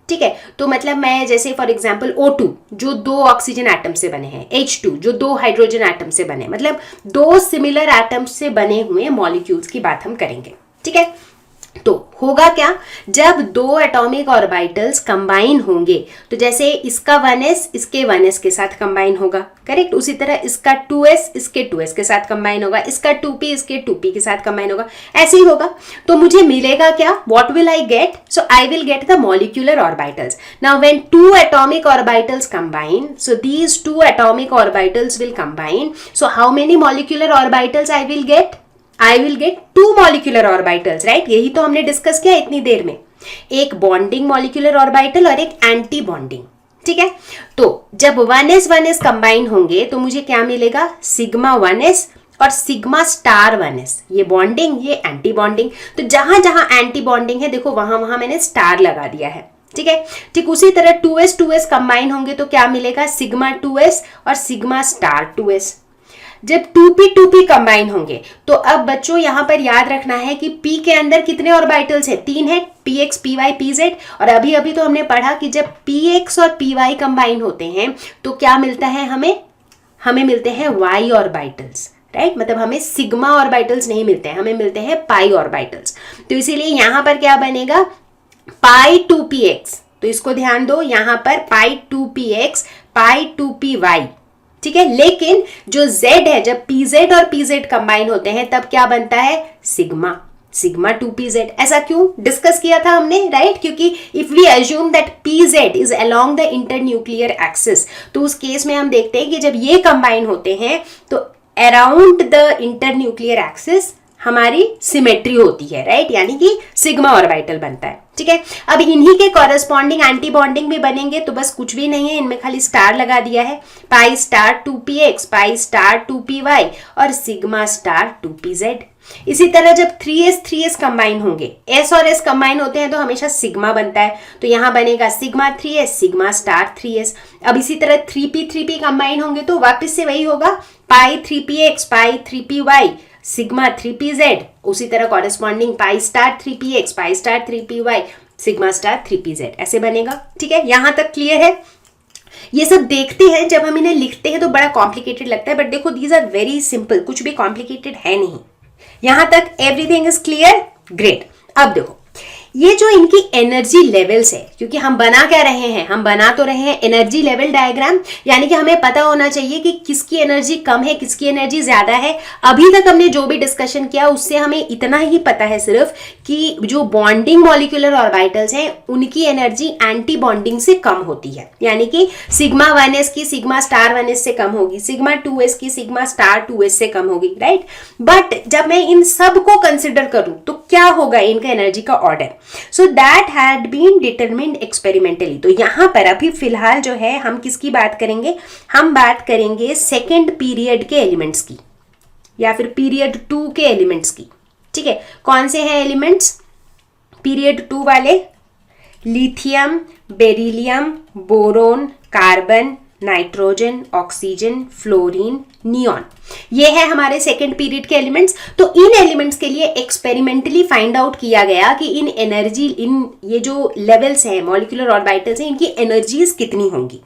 ठीक है। तो मतलब मैं जैसे फॉर एग्जांपल O2 जो 2 ऑक्सीजन एटम से बने हैं, H2 जो 2 हाइड्रोजन एटम से बने, मतलब 2 सिमिलर एटम्स से बने हुए मॉलिक्यूल्स की बात हम करेंगे, ठीक है। तो होगा क्या, जब 2 एटॉमिक ऑर्बिटल्स कंबाइन होंगे, तो जैसे इसका 1s इसके 1s के साथ कंबाइन होगा, करेक्ट। उसी तरह इसका 2s इसके 2s के साथ कंबाइन होगा, इसका 2p इसके 2p के साथ कंबाइन होगा, ऐसे ही होगा। तो मुझे मिलेगा क्या, what will I get, so I will get the molecular orbitals. Now when 2 atomic orbitals combine, so these 2 atomic orbitals will combine, so how many molecular orbitals I will get, I will get 2 molecular orbitals, right? यही तो हमने डिस्कस किया इतनी देर में, एक बॉन्डिंग मॉलिक्यूलर ऑर्बिटल और एक एंटी बॉन्डिंग, ठीक है? तो जब 1s कंबाइन होंगे तो मुझे क्या मिलेगा? सिग्मा 1s और सिग्मा स्टार 1s, ये बॉन्डिंग, ये एंटी बॉन्डिंग। तो जहां जहां एंटी बॉन्डिंग है देखो वहां वहां मैंने स्टार लगा दिया है, ठीक है? ठीक उसी तरह 2s कंबाइन होंगे तो क्या मिलेगा? सिग्मा 2s और सिग्मा स्टार 2s। जब 2p कंबाइन होंगे तो अब बच्चों यहां पर याद रखना है कि p के अंदर कितने ऑर्बिटल्स हैं? 3 है, px, py, pz। और अभी अभी तो हमने पढ़ा कि जब px और py कंबाइन होते हैं तो क्या मिलता है हमें मिलते हैं y ऑर्बिटल्स, राइट? मतलब हमें सिग्मा ऑर्बिटल्स नहीं मिलते हैं, हमें मिलते हैं पाई ऑर्बिटल्स। तो इसीलिए यहां पर क्या बनेगा? पाई 2px। तो इसको ध्यान दो, यहां पर पाई 2px, पाई 2py, ठीक है? लेकिन जो z है, जब pz और pz कंबाइन होते हैं तब क्या बनता है? Sigma 2pz। ऐसा क्यों डिस्कस किया था हमने, राइट? क्योंकि if we assume that pz is along the internuclear axis, तो उस केस में हम देखते हैं कि जब ये कंबाइन होते हैं तो अराउंड द इंटरन्यूक्लियर एक्सिस हमारी सिमेट्री होती है, राइट? यानी कि सिग्मा ऑर्बिटल बनता है, ठीक है? अब इन्हीं के कॉरेस्पॉन्डिंग एंटी बॉन्डिंग भी बनेंगे तो बस कुछ भी नहीं है, इनमें खाली स्टार लगा दिया है। Pi star 2px, pi star 2py और सिग्मा स्टार 2pz। इसी तरह जब 3s कंबाइन होंगे, s और s कंबाइन होते हैं तो हमेशा सिग्मा बनता है, तो यहां बनेगा sigma 3s, sigma star 3s। अब इसी तरह 3p कंबाइन होंगे तो वापस से वही होगा, पाई 3px, पाई 3py, सिग्मा 3pz। उसी तरह corresponding pi star 3px, pi star 3py, sigma star 3pz, ऐसे बनेगा, ठीक है? यहां तक क्लियर है? ये सब देखते हैं, जब हम इन्हें लिखते हैं तो बड़ा कॉम्प्लिकेटेड लगता है, बट देखो दीज आर वेरी सिंपल, कुछ भी कॉम्प्लिकेटेड है नहीं। यहां तक एवरीथिंग इज क्लियर? ग्रेट। अब देखो ये जो इनकी एनर्जी लेवल्स है, क्योंकि हम बना क्या रहे हैं? हम बना तो रहे हैं एनर्जी लेवल डायग्राम, यानी कि हमें पता होना चाहिए कि किसकी एनर्जी कम है, किसकी एनर्जी ज्यादा है। अभी तक हमने जो भी डिस्कशन किया उससे हमें इतना ही पता है सिर्फ कि जो बॉन्डिंग मॉलिक्यूलर ऑर्बिटल्स हैं उनकी एनर्जी एंटी बॉन्डिंग से कम होती है, यानी कि सिग्मा 1s की सिग्मा स्टार 1s से कम होगी, सिग्मा 2s की सिग्मा स्टार 2s से कम होगी, राइट? बट जब मैं इन सब को कंसिडर करूं तो क्या होगा इनका एनर्जी का order? So that had been determined experimentally। तो यहां पर अभी फिलहाल जो है हम किसकी बात करेंगे? हम बात करेंगे सेकेंड पीरियड के एलिमेंट्स की, या फिर पीरियड 2 के एलिमेंट्स की, ठीक है? कौन से हैं एलिमेंट्स पीरियड 2 वाले? Lithium, beryllium, boron, carbon, nitrogen, oxygen, fluorine, neon, ये है हमारे सेकेंड पीरियड के एलिमेंट्स। तो इन एलिमेंट्स के लिए एक्सपेरिमेंटली फाइंड आउट किया गया कि इन ये जो लेवल्स हैं, मॉलिक्यूलर ऑर्बिटल्स हैं, इनकी एनर्जीज कितनी होंगी,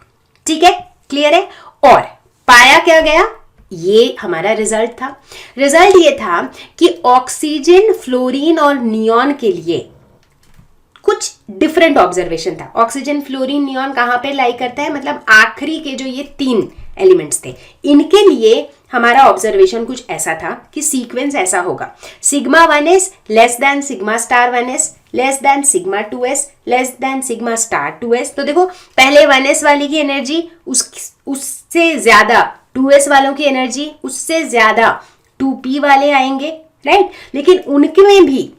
ठीक है? क्लियर है? और पाया क्या गया? ये हमारा रिजल्ट था। रिजल्ट ये था कि ऑक्सीजन, फ्लोरीन और नियॉन के लिए कुछ डिफरेंट ऑब्जर्वेशन था। ऑक्सीजन, फ्लोरीन, नियॉन कहां पे लाई करता है? मतलब आखिरी के जो ये 3 एलिमेंट्स थे, इनके लिए हमारा ऑब्जर्वेशन कुछ ऐसा था कि सीक्वेंस ऐसा होगा, sigma 1s less than sigma star 1s, less than sigma 2s, less than sigma star 2s। तो देखो पहले 1s वाली की एनर्जी उससे ज्यादा, 2s वालों की एनर्जी उससे ज्यादा 2p वाले आएंगे, राइट? लेकिन उनके में भी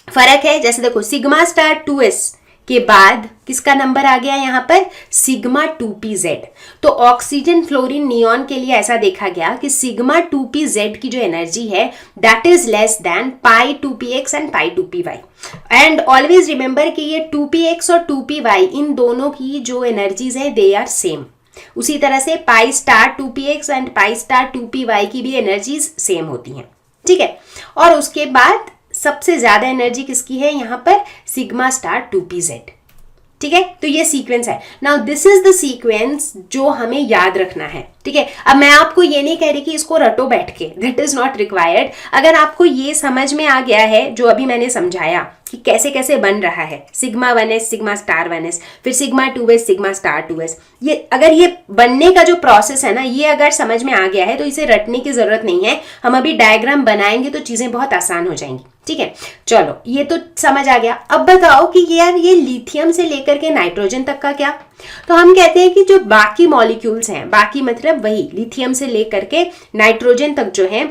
फर्क है। जैसे देखो सिग्मा स्टार 2s के बाद किसका नंबर आ गया यहाँ पर? Sigma 2pz। तो ऑक्सीजन, फ्लोरीन, नियॉन के लिए ऐसा देखा गया कि सिग्मा 2pz की जो एनर्जी है that is less than pi 2px and pi 2py। And always remember कि ये 2px और 2py इन दोनों की जो एनर्जीज है दे आर सेम। उसी तरह से pi star 2px and pi star 2py की भी एनर्जीज सेम होती हैं, ठीक है? और उसके बाद सबसे ज्यादा एनर्जी किसकी है यहाँ पर? सिग्मा स्टार 2pz, ठीक है? तो ये सीक्वेंस है। Now this is the sequence जो हमें याद रखना है, ठीक है? अब मैं आपको ये नहीं कह रही कि इसको रटो बैठ के, दैट इज नॉट रिक्वायर्ड। अगर आपको ये समझ में आ गया है जो अभी मैंने समझाया कि कैसे कैसे बन रहा है, sigma 1s, sigma star 1s, फिर sigma 2s, sigma star 2s, ये अगर ये बनने का जो प्रोसेस है ना, ये अगर समझ में आ गया है तो इसे रटने की जरूरत नहीं है। हम अभी डायग्राम बनाएंगे तो चीजें बहुत आसान हो जाएंगी, ठीक है? चलो ये तो समझ आ गया। अब बताओ कि यार ये लिथियम से लेकर के नाइट्रोजन तक का क्या? तो हम कहते हैं कि जो बाकी मॉलिक्यूल्स हैं, बाकी मतलब वही लिथियम से लेकर के नाइट्रोजन तक जो है,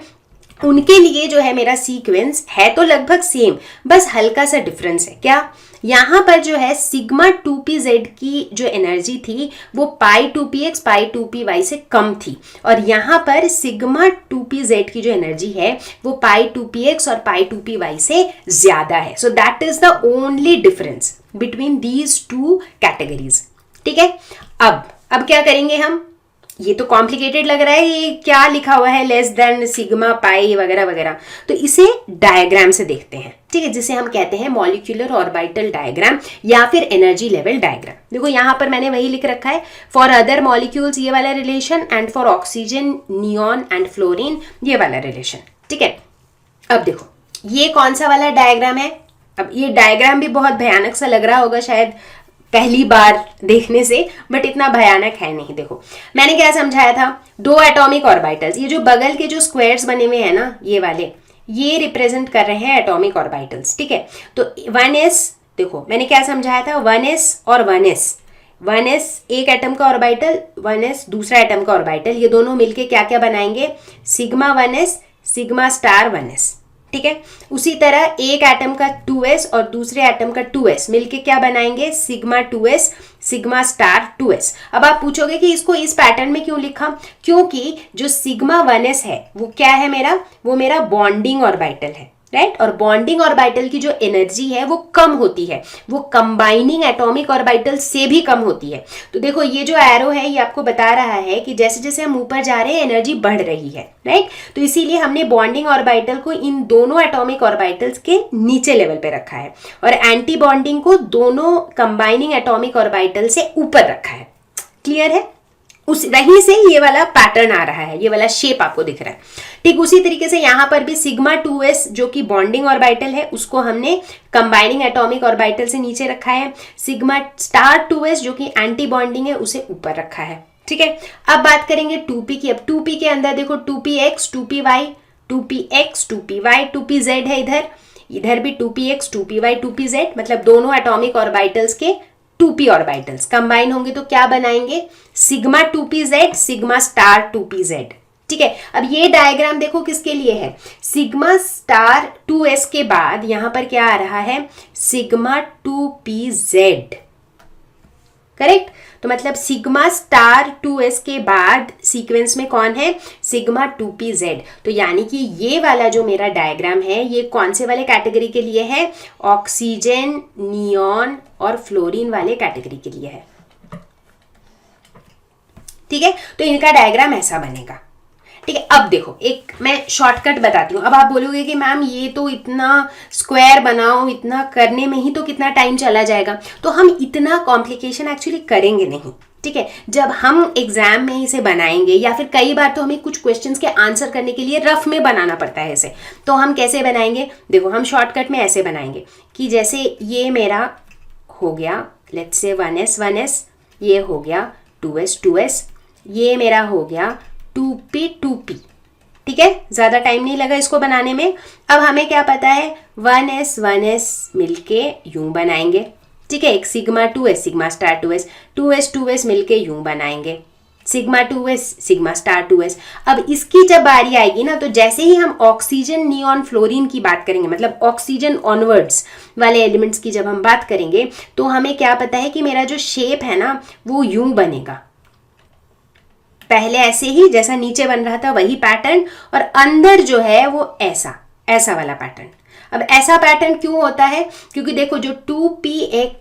उनके लिए जो है मेरा सीक्वेंस है तो लगभग सेम, बस हल्का सा डिफरेंस है। क्या? यहाँ पर जो है सिग्मा 2pz की जो एनर्जी थी वो पाई 2px पाई 2py से कम थी, और यहाँ पर सिग्मा 2pz की जो एनर्जी है वो पाई 2px और पाई 2py से ज्यादा है। So that is the only difference between these two categories. ठीक है, अब क्या करेंगे हम? ये तो कॉम्प्लिकेटेड लग रहा है, ये क्या लिखा हुआ है लेस देन सिग्मा पाई वगैरह वगैरह, तो इसे डायग्राम से देखते हैं। ठीक है, जिसे हम कहते हैं मॉलिक्यूलर ऑर्बिटल डायग्राम या फिर एनर्जी लेवल डायग्राम। देखो यहाँ पर मैंने वही लिख रखा है, फॉर अदर मॉलिक्यूल्स ये वाला relation, and for oxygen, neon and fluorine ये वाला रिलेशन। ठीक है, अब देखो ये कौन सा वाला डायग्राम है। अब ये डायग्राम भी बहुत भयानक सा लग रहा होगा शायद पहली बार देखने से, बट इतना भयानक है नहीं। देखो मैंने क्या समझाया था, दो एटॉमिक ऑर्बिटल्स, ये जो बगल के जो स्क्वायर्स बने हुए हैं ना ये वाले, ये रिप्रेजेंट कर रहे हैं एटॉमिक ऑर्बिटल्स। ठीक है, तो 1s, देखो मैंने क्या समझाया था, 1s और 1s, 1s एक एटम का ऑर्बिटल, 1s दूसरा एटम का ऑर्बिटल, ये दोनों मिलके क्या क्या बनाएंगे, sigma 1s sigma star 1s। ठीक है, उसी तरह एक एटम का 2s और दूसरे एटम का 2s मिलके क्या बनाएंगे, sigma 2s sigma star 2s। अब आप पूछोगे कि इसको इस पैटर्न में क्यों लिखा, क्योंकि जो सिग्मा 1s है वो क्या है मेरा, वो मेरा बॉन्डिंग ऑर्बिटल है, राइट। और बॉन्डिंग ऑर्बिटल की जो एनर्जी है वो कम होती है, वो कंबाइनिंग एटॉमिक ऑर्बिटल से भी कम होती है। तो देखो ये जो एरो है ये आपको बता रहा है कि जैसे जैसे हम ऊपर जा रहे हैं एनर्जी बढ़ रही है, राइट। तो इसीलिए हमने बॉन्डिंग ऑर्बिटल को इन दोनों एटॉमिक ऑर्बिटल्स के नीचे लेवल पे रखा है, और एंटी बॉन्डिंग को दोनों कंबाइनिंग एटॉमिक ऑर्बिटल से ऊपर रखा है। क्लियर है? उस रही से ये वाला पैटर्न आ रहा है, ये वाला शेप आपको दिख रहा है। ठीक उसी तरीके से यहाँ पर भी सिग्मा 2s जो कि बॉन्डिंग ऑर्बिटल है उसको हमने कंबाइनिंग एटॉमिक ऑर्बिटल से नीचे रखा है, सिग्मा स्टार 2s जो कि एंटी बॉन्डिंग है उसे ऊपर रखा है। ठीक है, अब बात करेंगे 2p की। अब 2p के अंदर देखो 2px 2py 2px 2py 2pz है, इधर भी 2px 2py 2pz, मतलब दोनों एटॉमिक ऑर्बिटल्स के 2p ऑर्बिटल्स कंबाइन होंगे तो क्या बनाएंगे, sigma 2pz sigma star 2pz। ठीक है, अब ये डायग्राम देखो किसके लिए है, सिग्मा स्टार 2s के बाद यहां पर क्या आ रहा है, सिग्मा 2pz। करेक्ट, तो मतलब सिग्मा स्टार 2s के बाद सीक्वेंस में कौन है, सिग्मा 2pz। तो यानी कि ये वाला जो मेरा डायग्राम है ये कौन से वाले कैटेगरी के लिए है, ऑक्सीजन, नियॉन और फ्लोरीन वाले कैटेगरी के लिए है। ठीक है, तो इनका डायग्राम ऐसा बनेगा। ठीक है, अब देखो एक मैं शॉर्टकट बताती हूँ। अब आप बोलोगे कि मैम ये तो इतना स्क्वायर बनाओ, इतना करने में ही तो कितना टाइम चला जाएगा, तो हम इतना कॉम्प्लिकेशन एक्चुअली करेंगे नहीं। ठीक है, जब हम एग्जाम में इसे बनाएंगे या फिर कई बार तो हमें कुछ क्वेश्चंस के आंसर करने के लिए रफ में बनाना पड़ता है इसे, तो हम कैसे बनाएंगे, देखो हम शॉर्टकट में ऐसे बनाएंगे कि जैसे ये मेरा हो गया लेट्स से 1s, ये हो गया 2s, ये मेरा हो गया 2p। ठीक है, ज्यादा टाइम नहीं लगा इसको बनाने में। अब हमें क्या पता है, 1s मिलके यूं बनाएंगे। ठीक है, एक sigma 2s sigma star 2s मिलके यूं बनाएंगे, sigma 2s sigma star 2s। अब इसकी जब बारी आएगी ना, तो जैसे ही हम ऑक्सीजन, नियॉन, फ्लोरीन की बात करेंगे, मतलब ऑक्सीजन ऑनवर्ड्स वाले एलिमेंट्स की जब हम बात करेंगे, तो हमें क्या पता है कि मेरा जो शेप है ना वो यूं बनेगा, पहले ऐसे ही जैसा नीचे बन रहा था वही पैटर्न, और अंदर जो है वो ऐसा वाला पैटर्न। अब ऐसा पैटर्न क्यों होता है, क्योंकि देखो जो 2p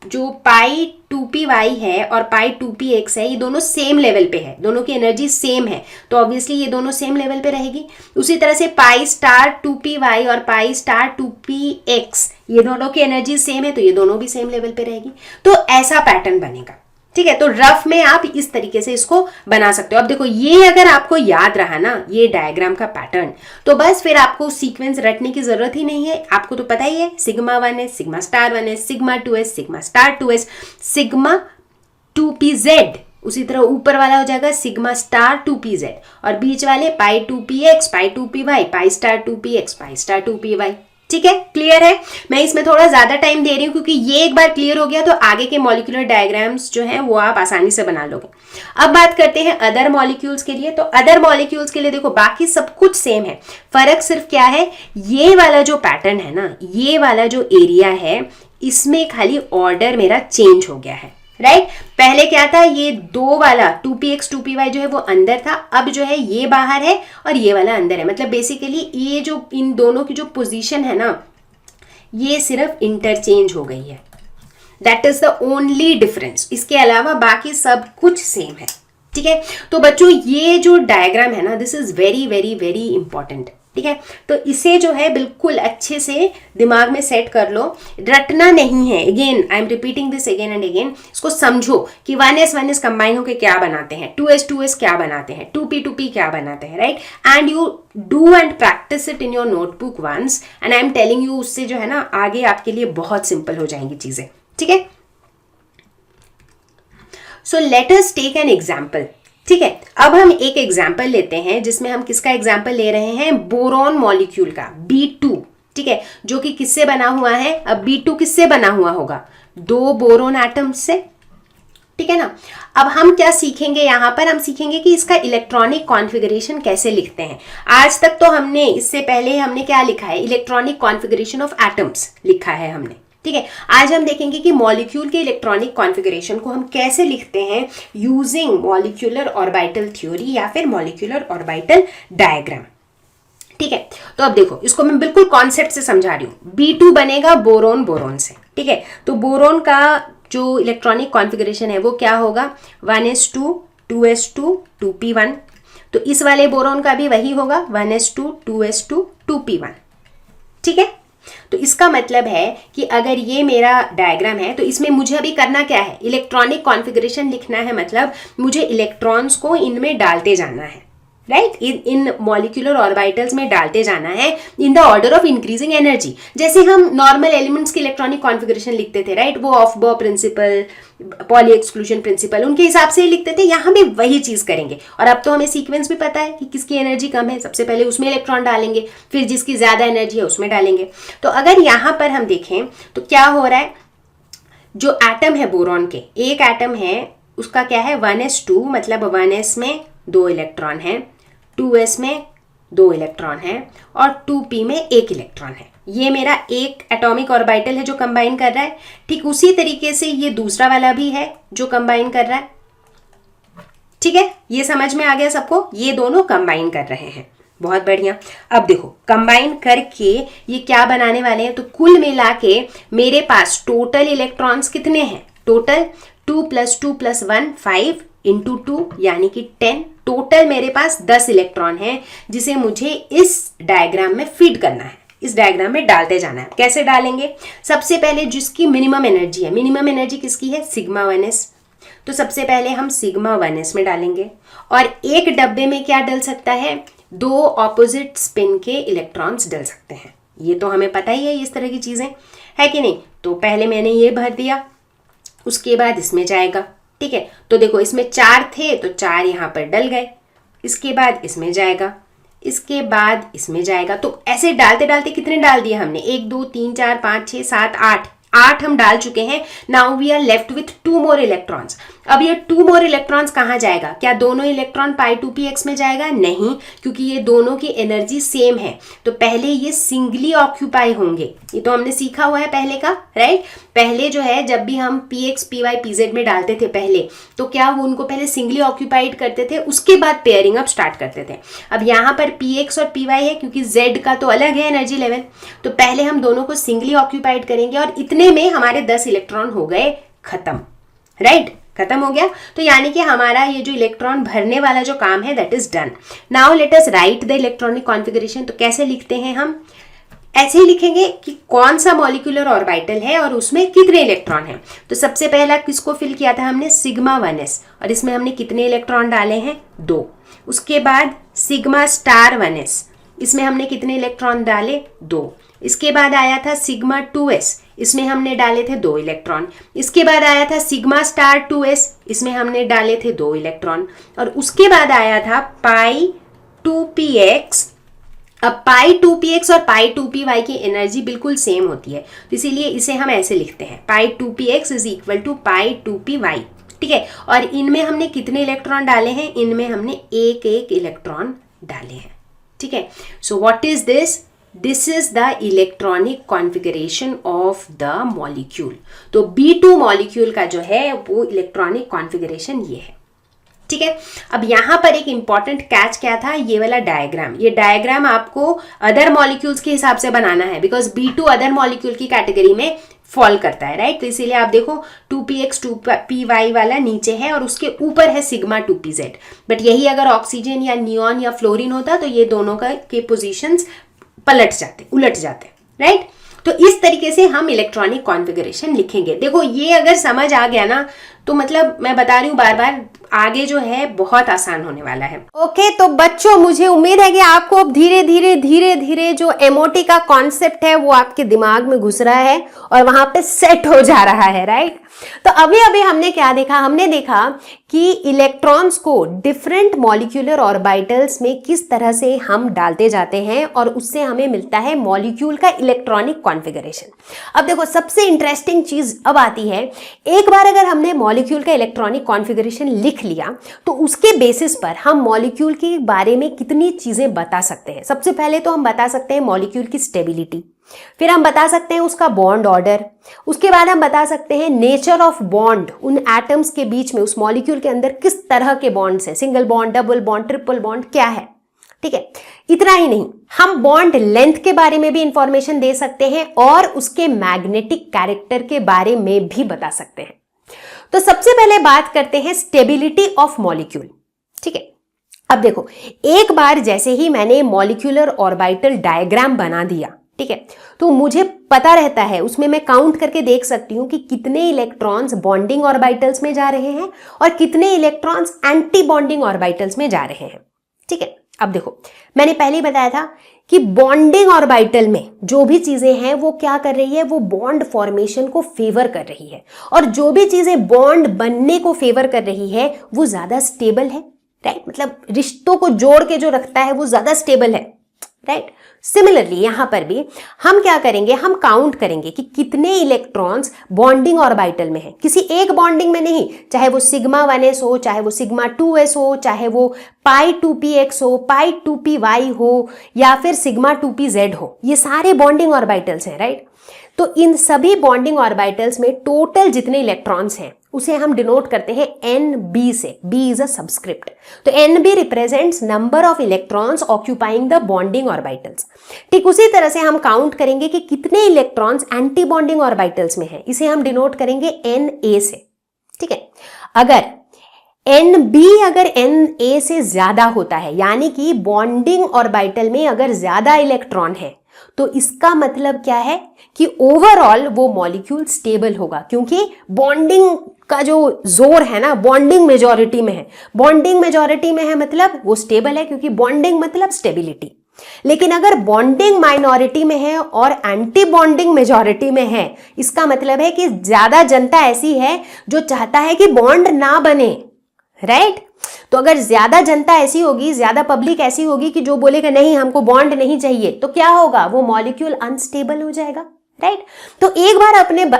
जो पाई 2py है और पाई 2px है, ये दोनों सेम लेवल पे है, दोनों की एनर्जी सेम है, तो ऑब्वियसली ये दोनों सेम लेवल पे रहेगी। उसी तरह से पाई स्टार 2py और पाई स्टार 2px, ये दोनों की एनर्जी सेम है, तो ये दोनों भी सेम लेवल पे रहेगी। तो ऐसा पैटर्न बनेगा। ठीक है, तो रफ में आप इस तरीके से इसको बना सकते हो। अब देखो ये अगर आपको याद रहा ना ये डायग्राम का पैटर्न, तो बस फिर आपको सीक्वेंस रटने की जरूरत ही नहीं है, आपको तो पता ही है, sigma 1s sigma star 1s sigma 2s sigma star 2s sigma 2pz, उसी तरह ऊपर वाला हो जाएगा सिग्मा स्टार 2pz, और बीच वाले पाई 2px पाई 2py pi star 2px pi star 2py। ठीक है, क्लियर है। मैं इसमें थोड़ा ज्यादा टाइम दे रही हूं क्योंकि ये एक बार क्लियर हो गया तो आगे के मॉलिक्यूलर डायग्राम्स जो हैं वो आप आसानी से बना लोगे। अब बात करते हैं अदर मॉलिक्यूल्स के लिए। तो अदर मॉलिक्यूल्स के लिए देखो बाकी सब कुछ सेम है, फर्क सिर्फ क्या है, ये वाला जो पैटर्न है ना, ये वाला जो एरिया है, इसमें खाली ऑर्डर मेरा चेंज हो गया है, राइट। पहले क्या था, ये दो वाला 2px 2py जो है वो अंदर था, अब जो है ये बाहर है और ये वाला अंदर है। मतलब बेसिकली ये जो इन दोनों की जो पोजीशन है ना, ये सिर्फ इंटरचेंज हो गई है। That is the only difference. इसके अलावा बाकी सब कुछ सेम है, ठीक है। तो बच्चों ये जो डायग्राम है ना, this is very very very important, ठीक है। तो इसे जो है बिल्कुल अच्छे से दिमाग में सेट कर लो, रटना नहीं है। Again I am repeating this again and again. इसको समझो कि 1s कंबाइन होकर क्या बनाते हैं, 2s क्या बनाते हैं, 2p क्या बनाते हैं, right. And you do and practise it in your notebook once, and I am telling you, उससे जो है ना आगे आपके लिए बहुत सिंपल हो जाएंगी चीजें, ठीक है। So let us take an example, ठीक है। अब हम एक एग्जाम्पल लेते हैं जिसमें हम किसका एग्जाम्पल ले रहे हैं, बोरॉन मॉलिक्यूल का, B2, ठीक है, जो कि किससे बना हुआ है। अब B2 किससे बना हुआ होगा, 2 बोरोन एटम्स से, ठीक है ना। अब हम क्या सीखेंगे यहाँ पर, हम सीखेंगे कि इसका इलेक्ट्रॉनिक कॉन्फ़िगरेशन कैसे लिखते हैं। आज तक तो हमने, इससे पहले हमने क्या लिखा है, इलेक्ट्रॉनिक कॉन्फ़िगरेशन ऑफ एटम्स लिखा है हमने, ठीक है। आज हम देखेंगे कि मॉलिक्यूल के इलेक्ट्रॉनिक कॉन्फ़िगरेशन को हम कैसे लिखते हैं यूजिंग मॉलिक्यूलर ऑर्बिटल थ्योरी या फिर मॉलिक्यूलर ऑर्बिटल डायग्राम, ठीक है। तो अब देखो, इसको मैं बिल्कुल कॉन्सेप्ट से समझा रही हूँ। B2 बनेगा बोरोन से, ठीक है। तो बोरोन का जो इलेक्ट्रॉनिक कॉन्फ़िगरेशन है वो क्या होगा, 1s2 2s2 2p1। तो इस वाले बोरोन का भी वही होगा, 1s2 2s2 2p1, ठीक है। तो इसका मतलब है कि अगर ये मेरा डायग्राम है तो इसमें मुझे अभी करना क्या है, इलेक्ट्रॉनिक कॉन्फ़िगरेशन लिखना है। मतलब मुझे इलेक्ट्रॉन्स को इनमें डालते जाना है, राइट, इन मॉलिक्यूलर ऑर्बिटल्स में डालते जाना है in the order of increasing energy. जैसे हम नॉर्मल एलिमेंट्स की इलेक्ट्रॉनिक कॉन्फ़िगरेशन लिखते थे, राइट, वो ऑफ बॉ प्रिंसिपल, पॉली एक्सक्लूजन प्रिंसिपल, उनके हिसाब से ही लिखते थे। यहाँ भी वही चीज करेंगे। और अब तो हमें सीक्वेंस भी पता है कि किसकी एनर्जी कम है, सबसे पहले उसमें इलेक्ट्रॉन डालेंगे, फिर जिसकी ज्यादा एनर्जी है उसमें डालेंगे। तो अगर यहाँ पर हम देखें तो क्या हो रहा है, जो एटम है बोरॉन के, एक एटम है उसका क्या है 1s2, मतलब 1s में 2 इलेक्ट्रॉन है, 2s में 2 इलेक्ट्रॉन है और 2p में 1 इलेक्ट्रॉन है। ये मेरा एक एटॉमिक ऑर्बिटल है जो कंबाइन कर रहा है। ठीक उसी तरीके से ये दूसरा वाला भी है जो कंबाइन कर रहा है, ठीक है। ये समझ में आ गया सबको, ये दोनों कंबाइन कर रहे हैं, बहुत बढ़िया। अब देखो कंबाइन करके ये क्या बनाने वाले हैं, तो कुल मिला के मेरे पास टोटल इलेक्ट्रॉन्स कितने हैं, टोटल 2 + 2 + 1 5 × 2 यानी कि 10। टोटल मेरे पास 10 इलेक्ट्रॉन है जिसे मुझे इस डायग्राम में फीड करना है, इस डायग्राम में डालते जाना है। कैसे डालेंगे, सबसे पहले जिसकी मिनिमम एनर्जी है, मिनिमम एनर्जी किसकी है, सिग्मा 1s। तो सबसे पहले हम सिग्मा 1s में डालेंगे। और एक डब्बे में क्या डल सकता है, 2 ऑपोजिट स्पिन के इलेक्ट्रॉन्स डल सकते हैं। ये तो हमें पता ही है, इस तरह की चीजें है कि नहीं। तो पहले मैंने ये भर दिया, उसके बाद इसमें जाएगा, ठीक है। तो देखो इसमें 4 थे तो 4 यहाँ पर डल गए, इसके बाद इसमें जाएगा, इसके बाद इसमें जाएगा। तो ऐसे डालते डालते कितने डाल दिए हमने, 1 2 3 4 5 6 7 8 हम डाल चुके हैं। Now we are left with 2 more electrons. अब ये 2 मोर इलेक्ट्रॉन्स कहाँ जाएगा, क्या दोनों इलेक्ट्रॉन π2px में जाएगा, नहीं, क्योंकि ये दोनों की एनर्जी सेम है। तो पहले ये सिंगली ऑक्यूपाई होंगे, ये तो हमने सीखा हुआ है पहले का, राइट। पहले जो है जब भी हम px py pz में डालते थे पहले, तो क्या वो उनको पहले सिंगली ऑक्यूपाइड करते थे, उसके बाद पेयरिंग अप स्टार्ट करते थे। अब यहाँ पर px और py है क्योंकि z का तो अलग है एनर्जी लेवल, तो पहले हम दोनों को सिंगली ऑक्यूपाइड करेंगे और इतने में हमारे 10 इलेक्ट्रॉन हो गए खत्म, राइट, खत्म हो गया। तो यानी कि हमारा ये जो इलेक्ट्रॉन भरने वाला जो काम है that is done. Now let us right the electronic configuration. तो कैसे लिखते हैं हम, ऐसे ही लिखेंगे कि कौन सा मॉलिक्यूलर ऑर्बिटल है और उसमें कितने इलेक्ट्रॉन हैं। तो सबसे पहला किसको फिल किया था हमने, सिग्मा 1s, और इसमें हमने कितने इलेक्ट्रॉन डाले हैं, 2। उसके बाद सिग्मा स्टार 1s, इसमें हमने कितने इलेक्ट्रॉन डाले, 2। इसके बाद आया था सिग्मा 2s, इसमें हमने डाले थे 2 इलेक्ट्रॉन। इसके बाद आया था सिग्मा स्टार 2s, इसमें हमने डाले थे 2 इलेक्ट्रॉन। और उसके बाद आया था π2px, अब पाई 2px और पाई 2py की एनर्जी बिल्कुल सेम होती है, तो इसीलिए इसे हम ऐसे लिखते हैं, pi 2px is equal to pi 2py, ठीक है। और इनमें हमने कितने इलेक्ट्रॉन डाले हैं, इनमें हमने एक एक इलेक्ट्रॉन डाले हैं, ठीक है। So what is this, this is the electronic configuration of the molecule. तो B2 मॉलिक्यूल का जो है वो इलेक्ट्रॉनिक कॉन्फ़िगरेशन ये है, ठीक है। अब यहां पर एक इंपॉर्टेंट कैच क्या था, ये वाला डायग्राम, ये डायग्राम आपको अदर मॉलिक्यूल्स के हिसाब से बनाना है, बिकॉज B2 अदर मॉलिक्यूल की कैटेगरी में फॉल करता है, राइट। तो इसीलिए आप देखो 2px 2py वाला नीचे है और उसके ऊपर है सिग्मा 2pz, बट यही अगर ऑक्सीजन या नियॉन या फ्लोरीन होता तो ये दोनों के पोजीशंस पलट जाते, उलट जाते, राइट। तो इस तरीके से हम इलेक्ट्रॉनिक कॉन्फ़िगरेशन लिखेंगे। देखो ये अगर समझ आ गया ना, तो मतलब मैं बता रही हूँ बार बार, आगे जो है बहुत आसान होने वाला है। ओके, तो बच्चों मुझे उम्मीद है कि आपको अब धीरे धीरे जो एमओटी का कॉन्सेप्ट है वो आपके दिमाग में घुस रहा है और वहां पे सेट हो जा रहा है, राइट। तो अभी हमने क्या देखा, हमने देखा कि इलेक्ट्रॉन्स को डिफरेंट मॉलिक्यूलर ऑर्बिटल्स में किस तरह से हम डालते जाते हैं और उससे हमें मिलता है मॉलिक्यूल का इलेक्ट्रॉनिक कॉन्फ़िगरेशन। अब देखो सबसे इंटरेस्टिंग चीज अब आती है, एक बार अगर हमने मॉलिक्यूल का इलेक्ट्रॉनिक कॉन्फ़िगरेशन लिख लिया तो उसके बेसिस पर हम मॉलिक्यूल के बारे में कितनी चीजें बता सकते हैं। सबसे पहले तो हम बता सकते हैं मॉलिक्यूल की स्टेबिलिटी, फिर हम बता सकते हैं उसका बॉन्ड ऑर्डर, उसके बाद हम बता सकते हैं नेचर ऑफ बॉन्ड, उन एटम्स के बीच में उस मॉलिक्यूल के अंदर किस तरह के बॉन्ड्स हैं, single bond, double bond, triple bond क्या है, ठीक है। इतना ही नहीं, हम बॉन्ड लेंथ के बारे में भी इंफॉर्मेशन दे सकते हैं और उसके मैग्नेटिक कैरेक्टर के बारे में भी बता सकते हैं। तो सबसे पहले बात करते हैं स्टेबिलिटी ऑफ मॉलिक्यूल, ठीक है। अब देखो एक बार जैसे ही मैंने मॉलिक्यूलर ऑर्बिटल डायग्राम बना दिया, ठीक है, तो मुझे पता रहता है, उसमें मैं काउंट करके देख सकती हूं कि कितने इलेक्ट्रॉन्स बॉन्डिंग ऑर्बिटल्स में जा रहे हैं और कितने इलेक्ट्रॉन्स एंटी बॉन्डिंग ऑर्बिटल्स में जा रहे हैं, ठीक है। अब देखो मैंने पहले ही बताया था कि बॉन्डिंग ऑर्बिटल में जो भी चीजें हैं वो क्या कर रही है, वो बॉन्ड फॉर्मेशन को फेवर कर रही है, और जो भी चीजें बॉन्ड बनने को फेवर कर रही है वो ज्यादा स्टेबल है, राइट। मतलब रिश्तों को जोड़ के जो रखता है वो ज्यादा स्टेबल है, राइट। सिमिलरली यहां पर भी हम क्या करेंगे, हम काउंट करेंगे कि कितने इलेक्ट्रॉन्स बॉन्डिंग ऑर्बिटल में है, किसी एक बॉन्डिंग में नहीं, चाहे वो सिग्मा 1s हो, चाहे वो सिग्मा 2s हो, चाहे वो पाई 2px हो, पाई 2py हो, या फिर सिग्मा 2pz हो, ये सारे बॉन्डिंग ऑर्बिटल्स हैं, राइट। तो इन सभी बॉन्डिंग ऑर्बिटल्स में टोटल जितने इलेक्ट्रॉन्स हैं उसे हम डिनोट करते हैं NB से, B इज अ सबस्क्रिप्ट। तो NB represents number of electrons occupying the bonding orbitals. ठीक उसी तरह से हम काउंट करेंगे कि कितने इलेक्ट्रॉन्स एंटी बॉन्डिंग ऑर्बिटल्स में है, इसे हम डिनोट करेंगे NA से, ठीक है। अगर NB अगर NA से ज्यादा होता है, यानी कि बॉन्डिंग ऑर्बिटल में अगर ज्यादा इलेक्ट्रॉन है, तो इसका मतलब क्या है कि ओवरऑल वो मॉलिक्यूल स्टेबल होगा, क्योंकि बॉन्डिंग का जो जोर है ना बॉन्डिंग मेजॉरिटी में है, बॉन्डिंग मेजॉरिटी में है मतलब वो स्टेबल है, क्योंकि बॉन्डिंग मतलब स्टेबिलिटी। लेकिन अगर बॉन्डिंग माइनॉरिटी में है और एंटी बॉन्डिंग मेजॉरिटी में है, इसका मतलब है कि ज्यादा जनता ऐसी है जो चाहता है कि बॉन्ड ना बने, राइट। तो अगर ज्यादा जनता ऐसी होगी, ज्यादा पब्लिक ऐसी होगी कि जो बोलेगा नहीं हमको बॉन्ड नहीं चाहिए, तो क्या होगा, वो मॉलिक्यूल अनस्टेबल हो जाएगा, राइट। तो एक बार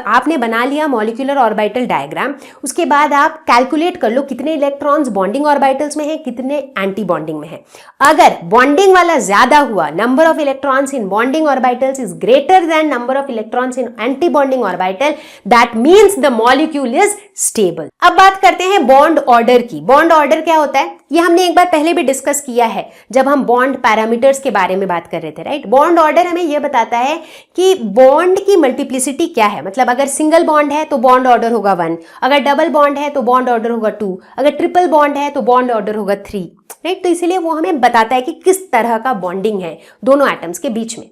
आपने बना लिया मॉलिक्यूलर ऑर्बिटल डायग्राम, उसके बाद आप कैलकुलेट कर लो कितने इलेक्ट्रॉन्स बॉन्डिंग ऑर्बिटल्स में है, कितने एंटी बॉन्डिंग में है। अगर बॉन्डिंग वाला ज्यादा हुआ, number of electrons in bonding orbitals is greater than number of electrons in anti bonding orbital, that means the molecule is stable. अब बात करते हैं बॉन्ड ऑर्डर की। बॉन्ड ऑर्डर क्या होता है, ये हमने एक बार पहले भी डिस्कस किया है जब हम बॉन्ड पैरामीटर्स के बारे में बात कर रहे थे, राइट। बॉन्ड ऑर्डर हमें यह बताता है कि बॉन्ड की मल्टीप्लिसिटी क्या है, मतलब अगर सिंगल बॉन्ड है तो बॉन्ड ऑर्डर होगा 1, अगर डबल बॉन्ड है तो बॉन्ड ऑर्डर होगा 2, अगर ट्रिपल बॉन्ड है तो बॉन्ड ऑर्डर होगा 3, राइट। तो इसीलिए वो हमें बताता है कि किस तरह का बॉन्डिंग है दोनों एटम्स के बीच में।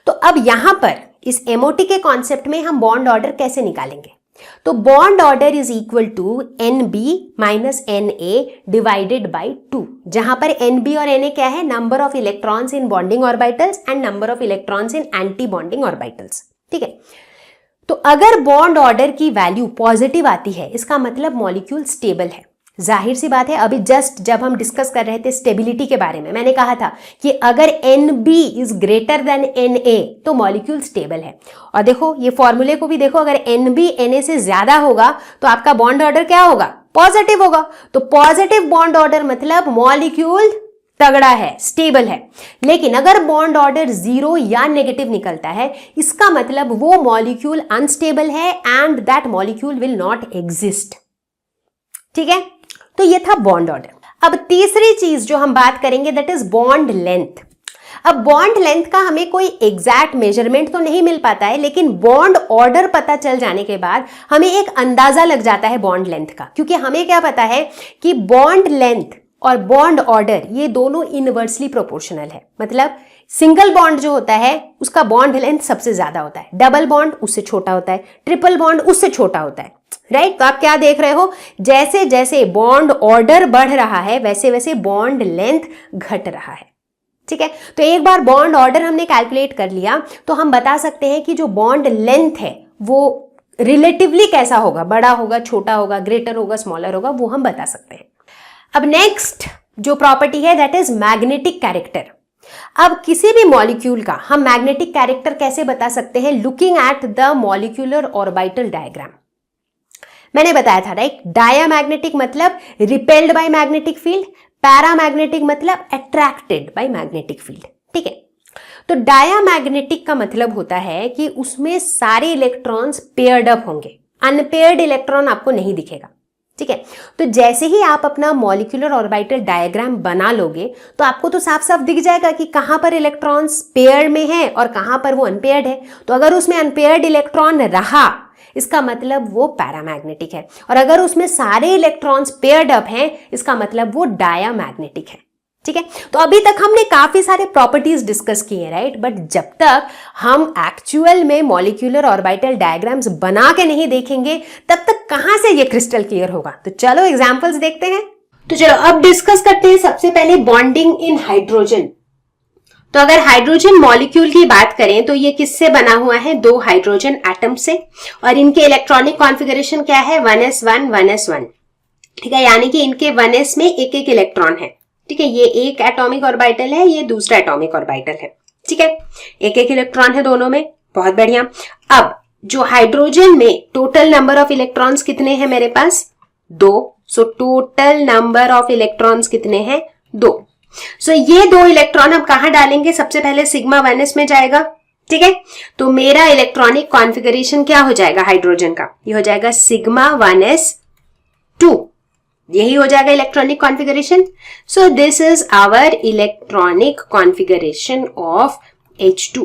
तो अब यहां पर इस एमओटी के कॉन्सेप्ट में हम बॉन्ड ऑर्डर कैसे निकालेंगे, तो bond order is equal to NB minus NA divided by 2, जहां पर NB और NA क्या है, number of electrons in bonding orbitals and number of electrons in anti bonding orbitals, ठीक है। तो अगर बॉन्ड ऑर्डर की वैल्यू पॉजिटिव आती है, इसका मतलब मॉलिक्यूल स्टेबल है, जाहिर सी बात है, अभी जस्ट जब हम डिस्कस कर रहे थे स्टेबिलिटी के बारे में, मैंने कहा था कि अगर NB is greater than NA तो मॉलिक्यूल स्टेबल है। और देखो ये फॉर्मूले को भी देखो, अगर NB NA से ज्यादा होगा तो आपका बॉन्ड ऑर्डर क्या होगा? पॉजिटिव होगा। तो पॉजिटिव बॉन्ड ऑर्डर मतलब मॉलिक्यूल तगड़ा है, स्टेबल है। लेकिन अगर बॉन्ड ऑर्डर 0 या नेगेटिव निकलता है, इसका मतलब वो मॉलिक्यूल अनस्टेबल है and that molecule will not exist. ठीक है, तो ये था बॉन्ड ऑर्डर। अब तीसरी चीज जो हम बात करेंगे दैट इज बॉन्ड लेंथ। अब बॉन्ड लेंथ का हमें कोई एग्जैक्ट मेजरमेंट तो नहीं मिल पाता है, लेकिन बॉन्ड ऑर्डर पता चल जाने के बाद हमें एक अंदाजा लग जाता है बॉन्ड लेंथ का, क्योंकि हमें क्या पता है कि बॉन्ड लेंथ और बॉन्ड ऑर्डर ये दोनों इनवर्सली प्रोपोर्शनल है। मतलब सिंगल बॉन्ड जो होता है उसका बॉन्ड लेंथ सबसे ज्यादा होता है, डबल बॉन्ड उससे छोटा होता है, ट्रिपल बॉन्ड उससे छोटा होता है, राइट। तो आप क्या देख रहे हो, जैसे जैसे बॉन्ड ऑर्डर बढ़ रहा है वैसे वैसे बॉन्ड लेंथ घट रहा है। ठीक है, तो एक बार बॉन्ड ऑर्डर हमने कैलकुलेट कर लिया तो हम बता सकते हैं कि जो बॉन्ड लेंथ है वो रिलेटिवली कैसा होगा, बड़ा होगा, छोटा होगा, ग्रेटर होगा, स्मॉलर होगा, वो हम बता सकते हैं। अब नेक्स्ट जो प्रॉपर्टी है दैट इज मैग्नेटिक कैरेक्टर। अब किसी भी मॉलिक्यूल का हम मैग्नेटिक कैरेक्टर कैसे बता सकते हैं? Looking at the molecular orbital diagram. मैंने बताया था राइट, डायामैग्नेटिक मतलब repelled by magnetic field, paramagnetic मतलब अट्रैक्टेड बाय मैग्नेटिक फील्ड। ठीक है, तो डायामैग्नेटिक का मतलब होता है कि उसमें सारे इलेक्ट्रॉन्स पेयर्ड अप होंगे, अनपेयर्ड इलेक्ट्रॉन आपको नहीं दिखेगा। ठीक है, तो जैसे ही आप अपना मॉलिक्यूलर ऑर्बिटल डायग्राम बना लोगे तो आपको तो साफ साफ दिख जाएगा कि कहां पर इलेक्ट्रॉन्स पेयर में है और कहां पर वो अनपेयर्ड है। तो अगर उसमें अनपेयर्ड इलेक्ट्रॉन रहा इसका मतलब वो पैरामैग्नेटिक है, और अगर उसमें सारे इलेक्ट्रॉन्स पेयर्ड अप हैं इसका मतलब वो डायामैग्नेटिक है। ठीक है, तो अभी तक हमने काफी सारे प्रॉपर्टीज डिस्कस किए राइट, बट जब तक हम एक्चुअल में मॉलिक्यूलर ऑर्बिटल डायग्राम्स बना के नहीं देखेंगे तब तक कहां से ये क्रिस्टल क्लियर होगा। तो चलो एग्जांपल्स देखते हैं। तो चलो अब डिस्कस करते हैं सबसे पहले बॉन्डिंग इन हाइड्रोजन। तो अगर हाइड्रोजन मॉलिक्यूल की बात करें तो ये किससे बना हुआ है? 2 हाइड्रोजन एटम से, और इनके इलेक्ट्रॉनिक कॉन्फ़िगरेशन क्या है? 1s1 1s1। ठीक है, यानी कि इनके 1s में एक एक इलेक्ट्रॉन है। ठीक है, ये एक एटॉमिक ऑर्बिटल है, ये दूसरा एटॉमिक ऑर्बिटल है। ठीक है, एक एक इलेक्ट्रॉन है दोनों में, बहुत बढ़िया। अब जो हाइड्रोजन में टोटल नंबर ऑफ इलेक्ट्रॉन्स कितने हैं मेरे पास? 2। So total number of electrons कितने हैं? 2। सो ये 2 इलेक्ट्रॉन अब कहां डालेंगे? सबसे पहले सिग्मा 1s में जाएगा। ठीक है, तो मेरा इलेक्ट्रॉनिक कॉन्फ़िगरेशन क्या हो जाएगा हाइड्रोजन का? ये हो जाएगा सिग्मा 1s2, यही हो जाएगा electronic configuration. So this is our electronic configuration of H2।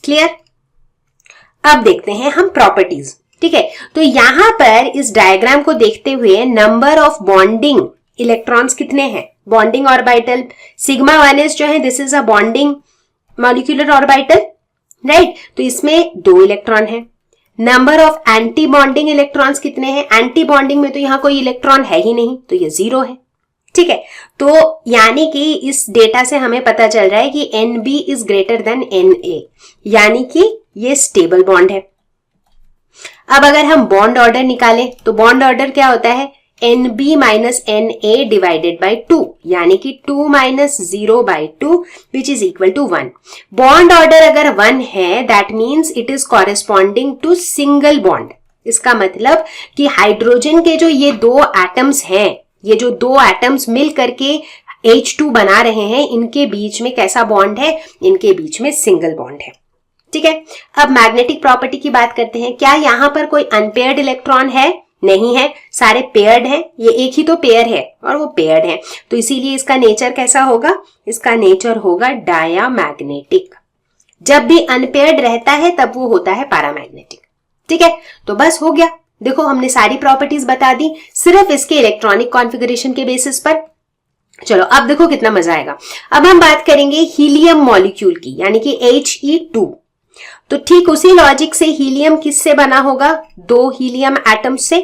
Clear? अब देखते हैं हम प्रॉपर्टीज। ठीक है, तो यहां पर इस डायग्राम को देखते हुए नंबर ऑफ बॉन्डिंग इलेक्ट्रॉन्स कितने हैं? बॉन्डिंग ऑर्बिटल सिग्मा 1s जो है this is a bonding molecular orbital right, तो इसमें 2 इलेक्ट्रॉन है। Number of anti bonding electrons कितने हैं? एंटी बॉन्डिंग में तो यहां कोई इलेक्ट्रॉन है ही नहीं, तो ये 0 है। ठीक है, तो यानी कि इस डेटा से हमें पता चल रहा है कि NB is greater than NA, यानी कि ये स्टेबल बॉन्ड है। अब अगर हम बॉन्ड ऑर्डर निकालें तो बॉन्ड ऑर्डर क्या होता है? NB minus NA divided by 2, यानी कि 2 minus 0 by 2 which is equal to 1। Bond order अगर 1 है that means it is corresponding to single bond. इसका मतलब कि हाइड्रोजन के जो ये 2 एटम्स हैं, ये जो 2 एटम्स मिल करके H2 बना रहे हैं, इनके बीच में कैसा बॉन्ड है? इनके बीच में सिंगल बॉन्ड है। ठीक है, अब मैग्नेटिक प्रॉपर्टी की बात करते हैं। क्या यहां पर कोई अनपेयर्ड इलेक्ट्रॉन है? नहीं है, सारे पेयर्ड हैं। ये एक ही तो पेयर है और वो पेयर्ड है, तो इसीलिए इसका नेचर कैसा होगा? इसका नेचर होगा डायामैग्नेटिक। जब भी अनपेयर्ड रहता है तब वो होता है पैरामैग्नेटिक। ठीक है, तो बस हो गया। देखो हमने सारी प्रॉपर्टीज बता दी सिर्फ इसके इलेक्ट्रॉनिक कॉन्फ़िगरेशन के बेसिस पर। चलो अब देखो कितना मजा आएगा। अब हम बात करेंगे हीलियम मॉलिक्यूल की, यानी कि He2। तो ठीक उसी लॉजिक से हीलियम किससे बना होगा? 2 हीलियम एटम्स से।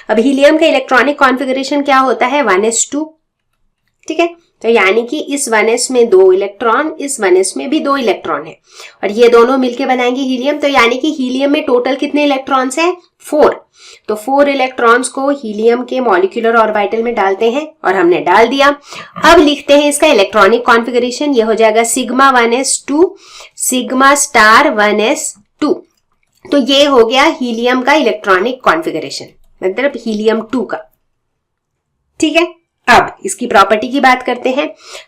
अब हीलियम का इलेक्ट्रॉनिक कॉन्फ़िगरेशन क्या होता है? 1s2। ठीक है, तो यानी कि इस 1s में 2 इलेक्ट्रॉन, इस 1s में भी 2 इलेक्ट्रॉन है और ये दोनों मिलके बनाएंगे हीलियम। तो यानी कि हीलियम में टोटल कितने इलेक्ट्रॉन्स हैं? 4। तो 4 इलेक्ट्रॉन्स को हीलियम के मॉलिक्यूलर ऑर्बिटल में डालते हैं और हमने डाल दिया। अब लिखते हैं इसका इलेक्ट्रॉनिक कॉन्फ़िगरेशन। ये हो जाएगा sigma 1s2 sigma star 1s2। तो ये हो गया हीलियम का इलेक्ट्रॉनिक कॉन्फ़िगरेशन, मतलब हीलियम 2 का। ठीक है, अब इसकी प्रॉपर्टी की बात करते हैं।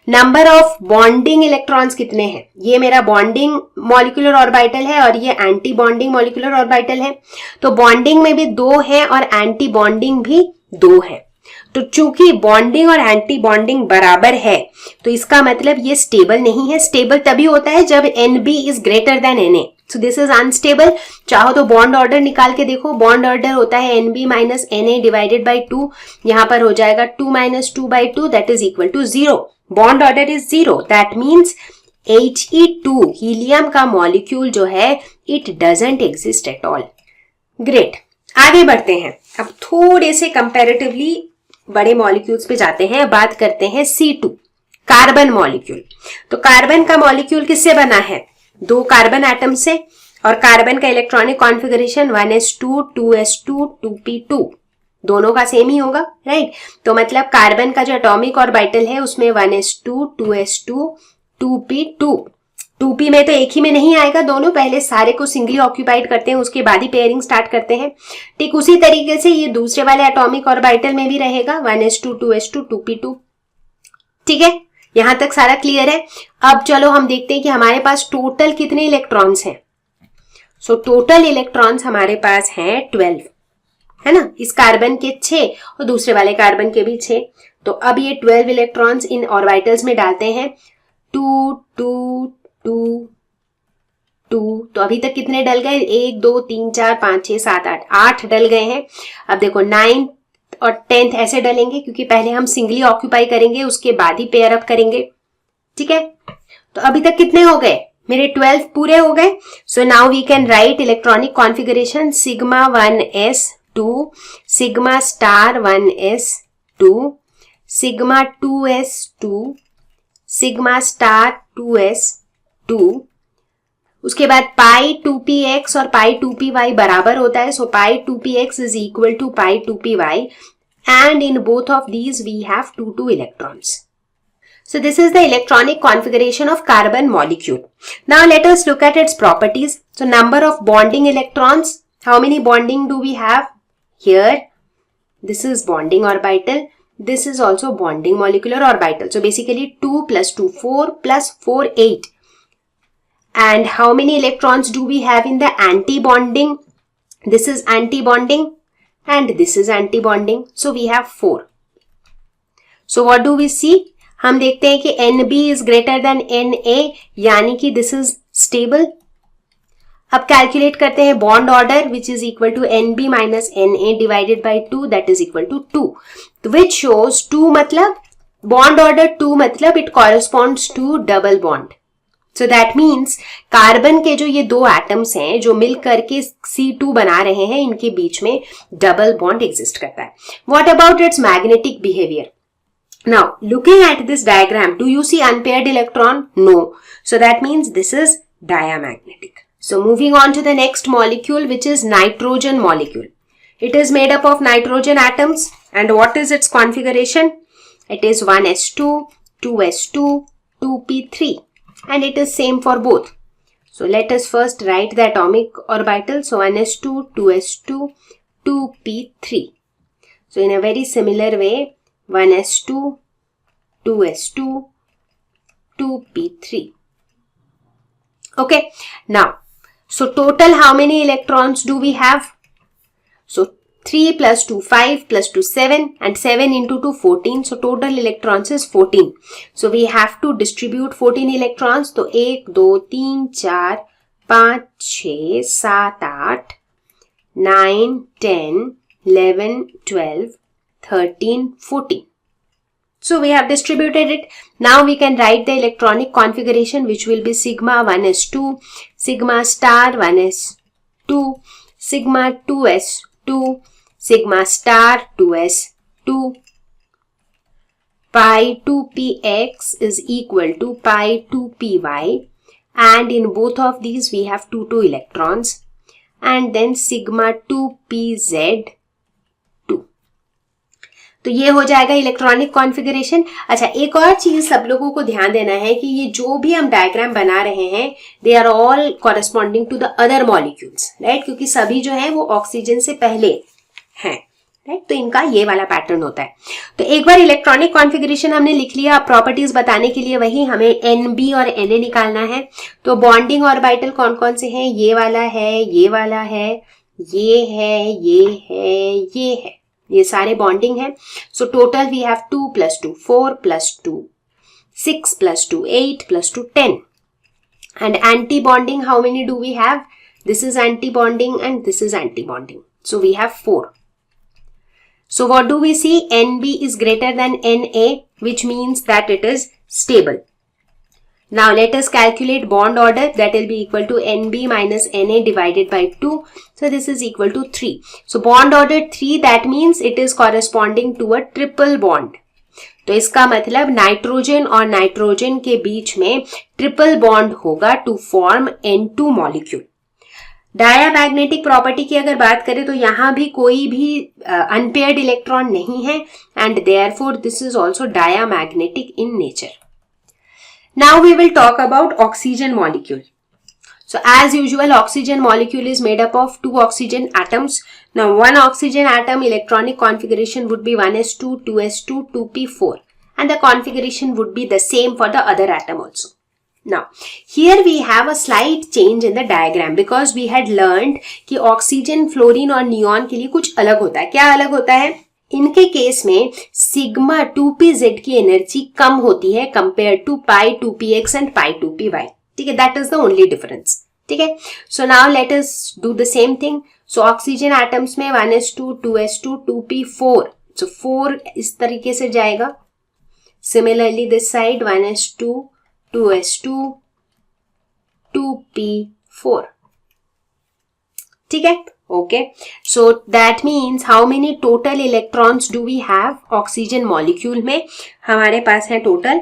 नंबर ऑफ बॉन्डिंग इलेक्ट्रॉन्स कितने हैं? ये मेरा बॉन्डिंग मॉलिक्यूलर ऑर्बिटल है और ये एंटी बॉन्डिंग मॉलिक्यूलर ऑर्बिटल है। तो बॉन्डिंग में भी 2 हैं और एंटी बॉन्डिंग भी 2 है। तो चूंकि बॉन्डिंग और एंटी बॉन्डिंग बराबर है तो इसका मतलब ये स्टेबल नहीं है। स्टेबल तभी होता है जब Nb is greater than Na। So this is unstable. चाहो तो बॉन्ड ऑर्डर निकाल के देखो। बॉन्ड ऑर्डर होता है Nb minus Na divided by 2। यहां पर हो जाएगा 2 minus 2 by 2 that is equal to 0। Bond order is 0। That means He2 helium का मॉलिक्यूल जो है it doesn't exist at all. Great, आगे बढ़ते हैं। अब थोड़े से कंपैरेटिवली बड़े मॉलिक्यूल्स पे जाते हैं। बात करते हैं C2 कार्बन मॉलिक्यूल। तो कार्बन का मॉलिक्यूल किससे बना है? 2 कार्बन एटम से और कार्बन का electronic configuration 1s2 2s2 2p2 दोनों का सेम ही होगा, राइट? तो मतलब कार्बन का जो एटॉमिक ऑर्बिटल है उसमें 1s2 2s2 2p2। 2p में तो एक ही में नहीं आएगा, दोनों पहले सारे को सिंगली ऑक्यूपाइड करते हैं, उसके बाद ही पेयरिंग स्टार्ट करते हैं। ठीक उसी तरीके से ये दूसरे वाले एटॉमिक ऑर्बिटल में भी रहेगा 1s2 2s2 2p2। ठीक है, यहां तक सारा क्लियर है। अब चलो हम देखते हैं कि हमारे पास टोटल कितने इलेक्ट्रॉन्स हैं। सो टोटल इलेक्ट्रॉन्स हमारे पास हैं 12, है ना? इस कार्बन के 6 और दूसरे वाले कार्बन के भी 6। तो अब ये 12 इलेक्ट्रॉन्स इन ऑर्बिटल्स में डालते हैं। 2 2 2 2। तो अभी तक कितने डल गए? 1 2 3 4 5 6 7 8 8 डल गए हैं। अब देखो 9th और 10th ऐसे डलेंगे क्योंकि पहले हम सिंगली ऑक्यूपाई करेंगे, उसके बाद ही पेयर अप करेंगे। ठीक है, तो अभी तक कितने हो गए? मेरे 12 पूरे हो गए। So now we can write electronic configuration sigma 1s2 sigma star 1s2 sigma 2s2 sigma star 2s2। उसके बाद पाई 2px और पाई 2py बराबर होता है। So pi 2px is equal to pi 2py and in both of these we have 2 electrons. So this is the electronic configuration of carbon molecule. Now let us look at its properties. So number of bonding electrons. How many bonding do we have? Here this is bonding orbital. This is also bonding molecular orbital. So basically 2 plus 2 4 plus 4 8. And how many electrons do we have in the anti-bonding? This is anti-bonding and this is anti-bonding. So we have 4. So what do we see? हम देखते हैं कि Nb is greater than Na, यानी कि this is stable. अब कैलकुलेट करते हैं bond order which is equal to Nb minus Na divided by 2 that is equal to 2. Which shows 2 मतलब बॉन्ड ऑर्डर 2 मतलब it corresponds to double bond. So that means carbon के जो ये 2 एटम्स हैं जो मिल करके C2 बना रहे हैं, इनके बीच में डबल बॉन्ड एग्जिस्ट करता है। What about its magnetic behavior? Now looking at this diagram, do you see unpaired electron? No. So that means this is diamagnetic. So moving on to the next molecule which is nitrogen molecule. It is made up of nitrogen atoms and what is its configuration? It is 1s2 2s2 2p3. And it is same for both. So let us first write the atomic orbital. So 1s2 2s2 2p3. So in a very similar way 1s2 2s2 2p3. Okay, now so total how many electrons do we have? So 3 plus 2 5 plus 2 7 and 7 into 2 14. So total electrons is 14. So we have to distribute 14 electrons. तो 1 2 3 4 5 6 7 8 9 10 11 12 13 14. So we have distributed it. Now we can write the electronic configuration which will be sigma 1s2 sigma star 1s2 sigma 2s2 sigma star 2s2 pi 2px is equal to pi 2py, and in both of these we have 2 electrons, and then sigma 2pz 2. तो ये हो जाएगा इलेक्ट्रॉनिक कॉन्फ़िगरेशन. अच्छा, एक और चीज सब लोगों को ध्यान देना है कि ये जो भी हम डायग्राम बना रहे हैं, they are all corresponding to the other molecules, right, क्योंकि सभी जो है वो ऑक्सीजन से पहले हैं, राइट. तो इनका ये वाला पैटर्न होता है. तो एक बार इलेक्ट्रॉनिक कॉन्फ़िगरेशन हमने लिख लिया. अब प्रॉपर्टीज बताने के लिए वही हमें NB और Na निकालना है. तो बॉन्डिंग ऑर्बिटल कौन कौन से हैं? ये वाला है, ये वाला है, ये है, ये है, ये है, ये सारे बॉन्डिंग है. So total we have 2 + 2 4 + 2 6 + 2 8 + 2 10. And anti-bonding, how many do we have? This is anti-bonding and this is anti-bonding. So we have 4. So what do we see? NB is greater than Na, which means that it is stable. Now let us calculate bond order. That will be equal to NB minus Na divided by 2. So this is equal to 3. So bond order 3, that means it is corresponding to a triple bond. तो इसका मतलब नाइट्रोजन और नाइट्रोजन के बीच में ट्रिपल बॉन्ड होगा to form N2 molecule. Diamagnetic property की अगर बात करें तो यहाँ भी कोई भी अनपेयर्ड इलेक्ट्रॉन नहीं है, and therefore this is also diamagnetic in nature. Now we will talk about oxygen molecule. So as usual, oxygen molecule is made up of 2 oxygen atoms. Now one oxygen atom electronic configuration would be 1s2, 2s2, 2p4, and the configuration would be the same for the other atom also. Now here we have a slight change in the diagram because we had learned कि oxygen, fluorine और neon के लिए कुछ अलग होता है. क्या अलग होता है? इनके केस में सिग्मा 2pz की एनर्जी कम होती है compare to pi 2px and pi 2py. ठीक है, that is the only difference. ठीक है, so now let us do the same thing. सो ऑक्सीजन एटम्स में 1s2, 2s2, 2p4. सो 4 इस तरीके से जाएगा. Similarly this side 1s2, 2s2, 2p4. ठीक है. Okay, so that means how many total electrons do we have? Oxygen molecule में हमारे पास है total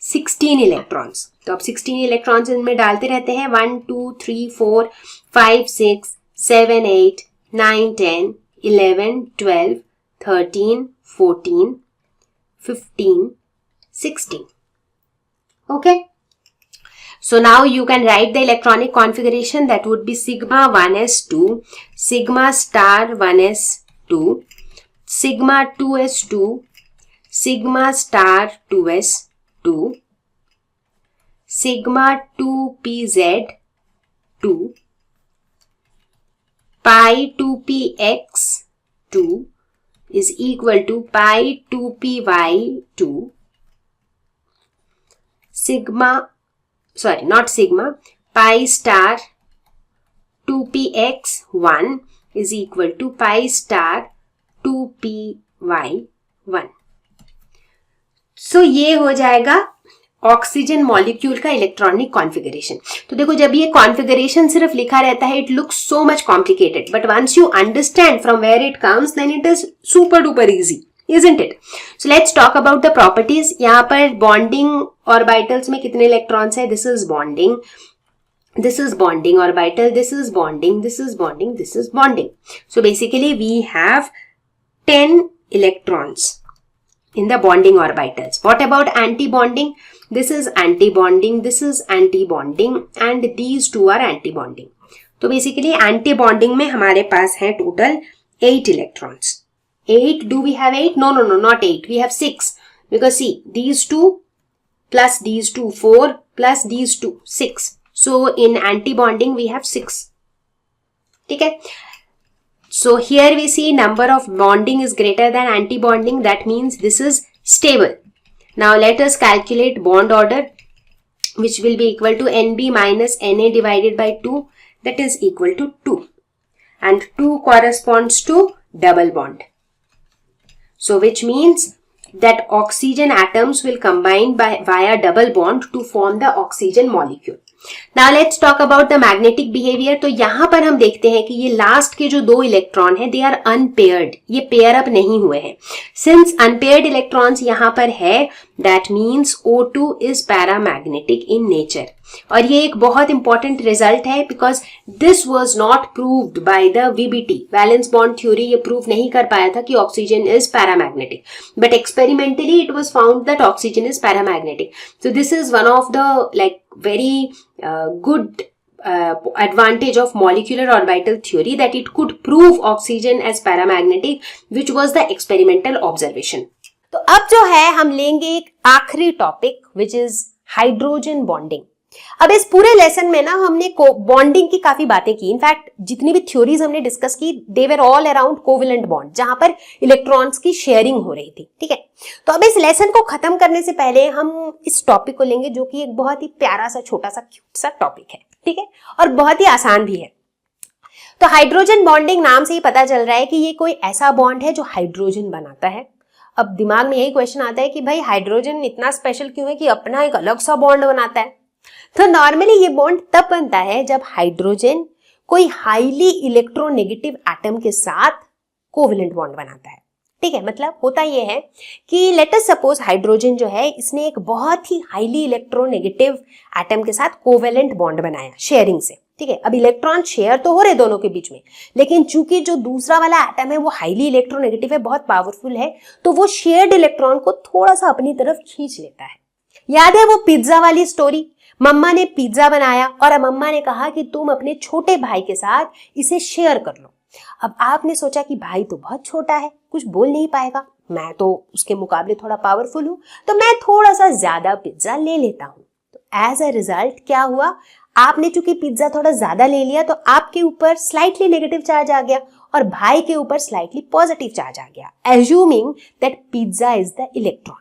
16 electrons. तो अब 16 electrons इनमें डालते रहते हैं. 1 2 3 4 5 6 7 8 9 10 11 12 13 14 15 16. Okay. So now you can write the electronic configuration. That would be sigma 1s2, sigma star 1s2, sigma 2s2, sigma star 2s2, sigma 2pz2, pi 2px2 is equal to pi 2py2, pi star 2px1 is equal to pi star 2py1. So ये हो जाएगा ऑक्सीजन मॉलिक्यूल का इलेक्ट्रॉनिक कॉन्फ़िगरेशन. तो देखो, जब ये कॉन्फ़िगरेशन सिर्फ लिखा रहता है, it looks so much complicated, but once you understand from where it comes, then it is super duper easy, isn't it? So let's talk about the properties. यहाँ पर bonding orbitals में कितने electrons है? This is bonding, this is bonding orbital, this is bonding, this is bonding, this is bonding. So basically we have 10 electrons in the bonding orbitals. What about anti-bonding? This is anti-bonding, this is anti-bonding, and these two are anti-bonding. तो basically anti-bonding में हमारे पास है total 8 electrons. 8, do we have 8? No, not 8. We have 6. Because see, these two plus these two 4 plus these two 6. So in anti-bonding we have 6. ठीक है? So here we see number of bonding is greater than anti-bonding. That means this is stable. Now let us calculate bond order, which will be equal to NB minus Na divided by 2. That is equal to 2. And 2 corresponds to double bond. So which means that oxygen atoms will combine via double bond to form the oxygen molecule. Now let's talk about the magnetic behaviour. तो यहां पर हम देखते हैं कि ये लास्ट के जो 2 इलेक्ट्रॉन हैं दे आर अनपेयर्ड, ये पेयर अप नहीं हुए हैं। सिंस अनपेयर्ड इलेक्ट्रॉन्स यहां पर है, that means O2 is paramagnetic in nature. और ये एक बहुत इंपॉर्टेंट रिजल्ट है because this was not proved by the VBT, valence bond theory ये प्रूव नहीं कर पाया था कि oxygen is paramagnetic, but experimentally it was found that oxygen is paramagnetic. So this is one of the like very good advantage of molecular orbital theory, that it could prove oxygen as paramagnetic, which was the experimental observation. तो अब जो है हम लेंगे एक आखिरी topic which is hydrogen bonding. अब इस पूरे लेसन में ना हमने बॉन्डिंग की काफी बातें की। इनफैक्ट जितनी भी थ्योरीज हमने डिस्कस की they were all around covalent bond, जहां पर इलेक्ट्रॉन्स की शेयरिंग हो रही थी। ठीक है, तो अब इस लेसन को खत्म करने से पहले हम इस टॉपिक को लेंगे जो कि एक बहुत ही प्यारा सा छोटा सा क्यूट सा टॉपिक है। ठीक है, और बहुत ही आसान भी है। तो हाइड्रोजन बॉन्डिंग नाम से ही पता चल रहा है कि ये कोई ऐसा बॉन्ड है जो हाइड्रोजन बनाता है। अब दिमाग में यही क्वेश्चन आता है कि भाई हाइड्रोजन इतना स्पेशल क्यों है कि अपना एक अलग सा बॉन्ड बनाता है। तो नॉर्मली ये बॉन्ड तब बनता है जब हाइड्रोजन कोई हाईली इलेक्ट्रोनेगेटिव एटम के साथ कोवेलेंट बॉन्ड बनाता है। ठीक है, मतलब होता ये है कि लेट अस सपोज हाइड्रोजन जो है इसने एक बहुत ही हाईली इलेक्ट्रोनेगेटिव एटम के साथ कोवेलेंट बॉन्ड बनाया शेयरिंग से। ठीक है, अब इलेक्ट्रॉन शेयर तो हो रहे दोनों के बीच में, लेकिन चूंकि जो दूसरा वाला एटम है वो हाईली इलेक्ट्रोनेगेटिव है, बहुत पावरफुल है, तो वो शेयर्ड इलेक्ट्रॉन को थोड़ा सा अपनी तरफ खींच लेता है। याद है वो पिज्जा वाली स्टोरी, मम्मा ने पिज्जा बनाया और मम्मा ने कहा कि तुम अपने छोटे भाई के साथ इसे शेयर कर लो। अब आपने सोचा कि भाई तो बहुत छोटा है, कुछ बोल नहीं पाएगा, मैं तो उसके मुकाबले थोड़ा पावरफुल हूं, तो मैं थोड़ा सा ज्यादा पिज्जा ले लेता हूं। तो एज अ रिजल्ट क्या हुआ, आपने चूंकि पिज्जा थोड़ा ज्यादा ले लिया तो आपके ऊपर स्लाइटली नेगेटिव चार्ज आ गया और भाई के ऊपर स्लाइटली पॉजिटिव चार्ज आ गया, assuming that pizza is the electron.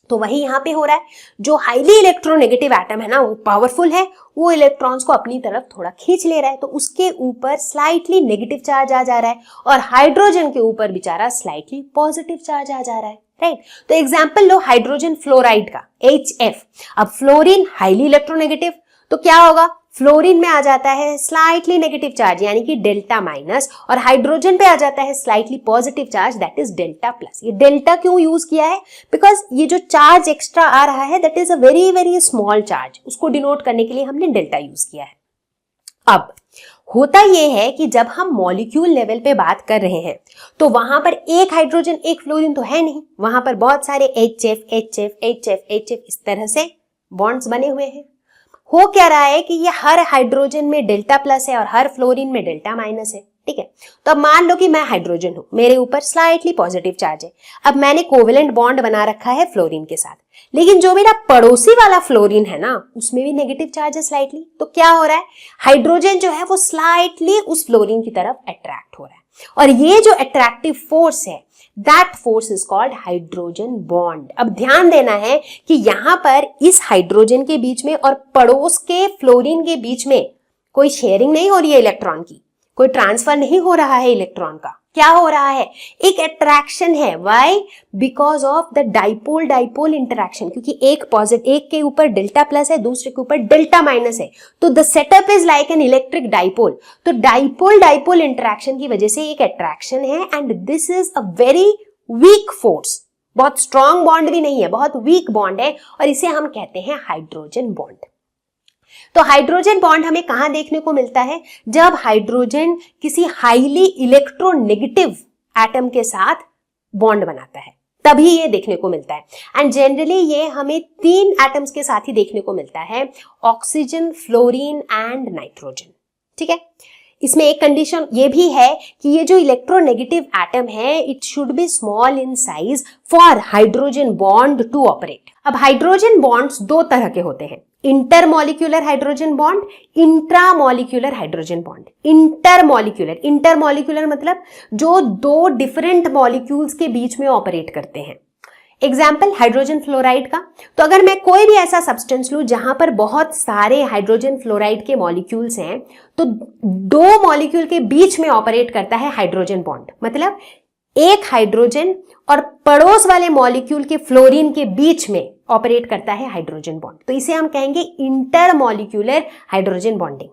तो वही यहां पे हो रहा है, जो हाईली इलेक्ट्रोनेगेटिव एटम है ना वो पावरफुल है, वो इलेक्ट्रॉन्स को अपनी तरफ थोड़ा खींच ले रहा है, तो उसके ऊपर स्लाइटली नेगेटिव चार्ज आ जा रहा है और हाइड्रोजन के ऊपर बेचारा स्लाइटली पॉजिटिव चार्ज आ जा रहा है। राइट, तो एग्जांपल लो हाइड्रोजन फ्लोराइड का HF। अब फ्लोरीन हाईली इलेक्ट्रोनेगेटिव, तो क्या होगा, फ्लोरीन में आ जाता है स्लाइटली नेगेटिव चार्ज यानी कि डेल्टा माइनस, और हाइड्रोजन पे आ जाता है slightly positive charge that is delta plus. ये डेल्टा क्यों यूज किया है, बिकॉज ये जो चार्ज एक्स्ट्रा आ रहा है that is a very very small charge, उसको डिनोट करने के लिए हमने डेल्टा यूज किया है। अब होता यह है कि जब हम मॉलिक्यूल लेवल पे बात कर रहे हैं तो वहां पर एक हाइड्रोजन एक फ्लोरीन तो है नहीं, वहां पर बहुत सारे HF इस तरह से बॉन्ड्स बने हुए हैं। हो क्या रहा है कि ये हर हाइड्रोजन में डेल्टा प्लस है और हर फ्लोरीन में डेल्टा माइनस है। ठीक है, तो अब मान लो कि मैं हाइड्रोजन हूं, मेरे ऊपर स्लाइटली पॉजिटिव चार्ज है, अब मैंने कोवेलेंट बॉन्ड बना रखा है फ्लोरीन के साथ, लेकिन जो मेरा पड़ोसी वाला फ्लोरीन है ना उसमें भी नेगेटिव चार्ज है स्लाइटली। तो क्या हो रहा है, हाइड्रोजन जो है वो स्लाइटली उस फ्लोरीन की तरफ अट्रैक्ट हो रहा है, और ये जो अट्रैक्टिव फोर्स है that force is called hydrogen bond. अब ध्यान देना है कि यहां पर इस हाइड्रोजन के बीच में और पड़ोस के फ्लोरीन के बीच में कोई शेयरिंग नहीं हो रही है इलेक्ट्रॉन की, कोई ट्रांसफर नहीं हो रहा है इलेक्ट्रॉन का। क्या हो रहा है, एक अट्रैक्शन है। Why, because of the dipole dipole interaction, क्योंकि एक के ऊपर डेल्टा प्लस है, दूसरे के ऊपर डेल्टा माइनस है, तो the setup is like an electric dipole. तो डाइपोल डाइपोल इंटरैक्शन की वजह से एक अट्रैक्शन है and this is a very weak force, बहुत स्ट्रॉन्ग बॉन्ड भी नहीं है, बहुत वीक बॉन्ड है, और इसे हम कहते हैं हाइड्रोजन बॉन्ड। तो हाइड्रोजन बॉन्ड हमें कहां देखने को मिलता है, जब हाइड्रोजन किसी हाईली इलेक्ट्रोनेगेटिव एटम के साथ बॉन्ड बनाता है, तभी ये देखने को मिलता है। एंड जनरली ये हमें 3 एटम्स के साथ ही देखने को मिलता है, ऑक्सीजन, फ्लोरीन एंड नाइट्रोजन। ठीक है, इसमें एक कंडीशन ये भी है कि ये जो इलेक्ट्रोनेगेटिव एटम है it should be small in size for hydrogen bond to operate. अब हाइड्रोजन बॉन्ड्स 2 तरह के होते हैं, intermolecular hydrogen bond, intramolecular hydrogen bond. Intermolecular मतलब जो 2 डिफरेंट मॉलिक्यूल्स के बीच में ऑपरेट करते हैं। एग्जाम्पल हाइड्रोजन फ्लोराइड का, तो अगर मैं कोई भी ऐसा सब्सटेंस लूं जहां पर बहुत सारे हाइड्रोजन फ्लोराइड के मॉलिक्यूल्स हैं, तो 2 मॉलिक्यूल के बीच में ऑपरेट करता है हाइड्रोजन बॉन्ड। मतलब एक हाइड्रोजन और पड़ोस वाले मॉलिक्यूल के फ्लोरीन के बीच में ऑपरेट करता है हाइड्रोजन बॉन्ड, तो इसे हम कहेंगे intermolecular hydrogen bonding.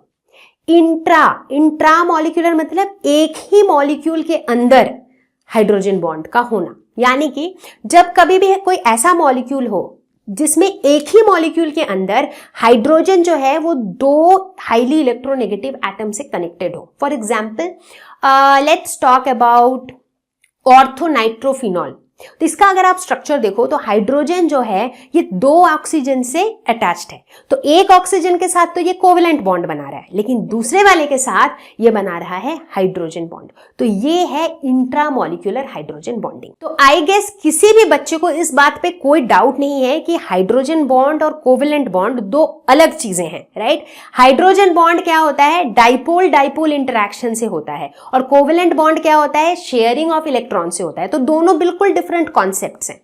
Intra molecular मतलब एक ही मॉलिक्यूल के अंदर हाइड्रोजन बॉन्ड का होना, यानी कि जब कभी भी कोई ऐसा मॉलिक्यूल हो जिसमें एक ही मॉलिक्यूल के अंदर हाइड्रोजन जो है वो दो हाईली इलेक्ट्रोनेगेटिव एटम से कनेक्टेड हो। For example let's talk about orthonitrophenol. तो इसका अगर आप स्ट्रक्चर देखो तो हाइड्रोजन जो है ये दो ऑक्सीजन से अटैच्ड है, तो एक ऑक्सीजन के साथ तो ये कोवेलेंट बॉन्ड बना रहा है, लेकिन दूसरे वाले के साथ ये बना रहा है हाइड्रोजन बॉन्ड, तो ये है इंट्रामॉलिक्यूलर हाइड्रोजन बॉन्डिंग। तो आई गेस किसी भी बच्चे को इस बात पे कोई डाउट नहीं है कि हाइड्रोजन बॉन्ड और कोवेलेंट बॉन्ड दो अलग चीजें हैं, राइट। हाइड्रोजन बॉन्ड क्या होता है, डाइपोल डाइपोल इंटरेक्शन से होता है, और कोवेलेंट बॉन्ड क्या होता है, शेयरिंग ऑफ इलेक्ट्रॉन से होता है, तो दोनों बिल्कुल डिफरेंट कॉन्सेप्ट्स हैं।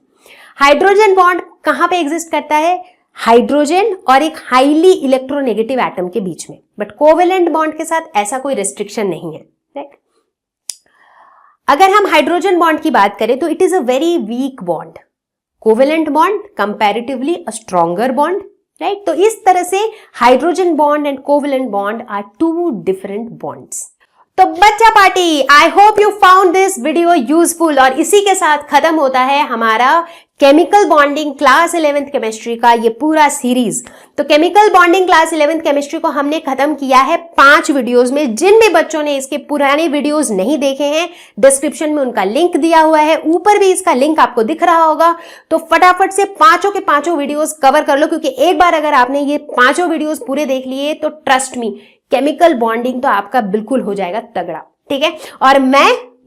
हाइड्रोजन बॉन्ड कहां पे एग्जिस्ट करता है, हाइड्रोजन और एक हाईली इलेक्ट्रोनेगेटिव एटम के बीच में, बट कोवेलेंट बॉन्ड के साथ ऐसा कोई रिस्ट्रिक्शन नहीं है, राइट। अगर हम हाइड्रोजन बॉन्ड की बात करें तो it is a very weak bond, covalent bond comparatively a stronger bond, right. तो इस तरह से hydrogen bond and covalent bond are two different bonds. तो बच्चा party, I hope you found this video useful, और इसी के साथ खत्म होता है हमारा chemical bonding class 11th chemistry का ये पूरा सीरीज। तो chemical bonding class 11th chemistry को हमने खत्म किया है 5 वीडियोस में। जिन भी बच्चों ने इसके पुराने वीडियोस नहीं देखे हैं, डिस्क्रिप्शन में उनका लिंक दिया हुआ है, ऊपर भी इसका लिंक आपको दिख रहा होगा, तो फटाफट से पांचों के पांचों वीडियोस कवर कर लो, क्योंकि एक बार अगर आपने ये 5 वीडियोस पूरे देख लिए तो ट्रस्ट मी, केमिकल बॉन्डिंग तो आपका बिल्कुल हो जाएगा तगड़ा, ठीक है। और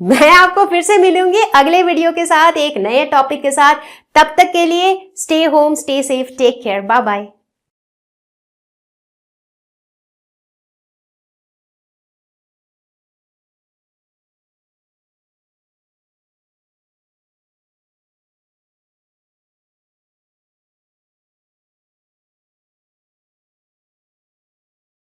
मैं आपको फिर से मिलूंगी अगले वीडियो के साथ एक नए टॉपिक के साथ। तब तक के लिए stay home, stay safe, take care, bye bye.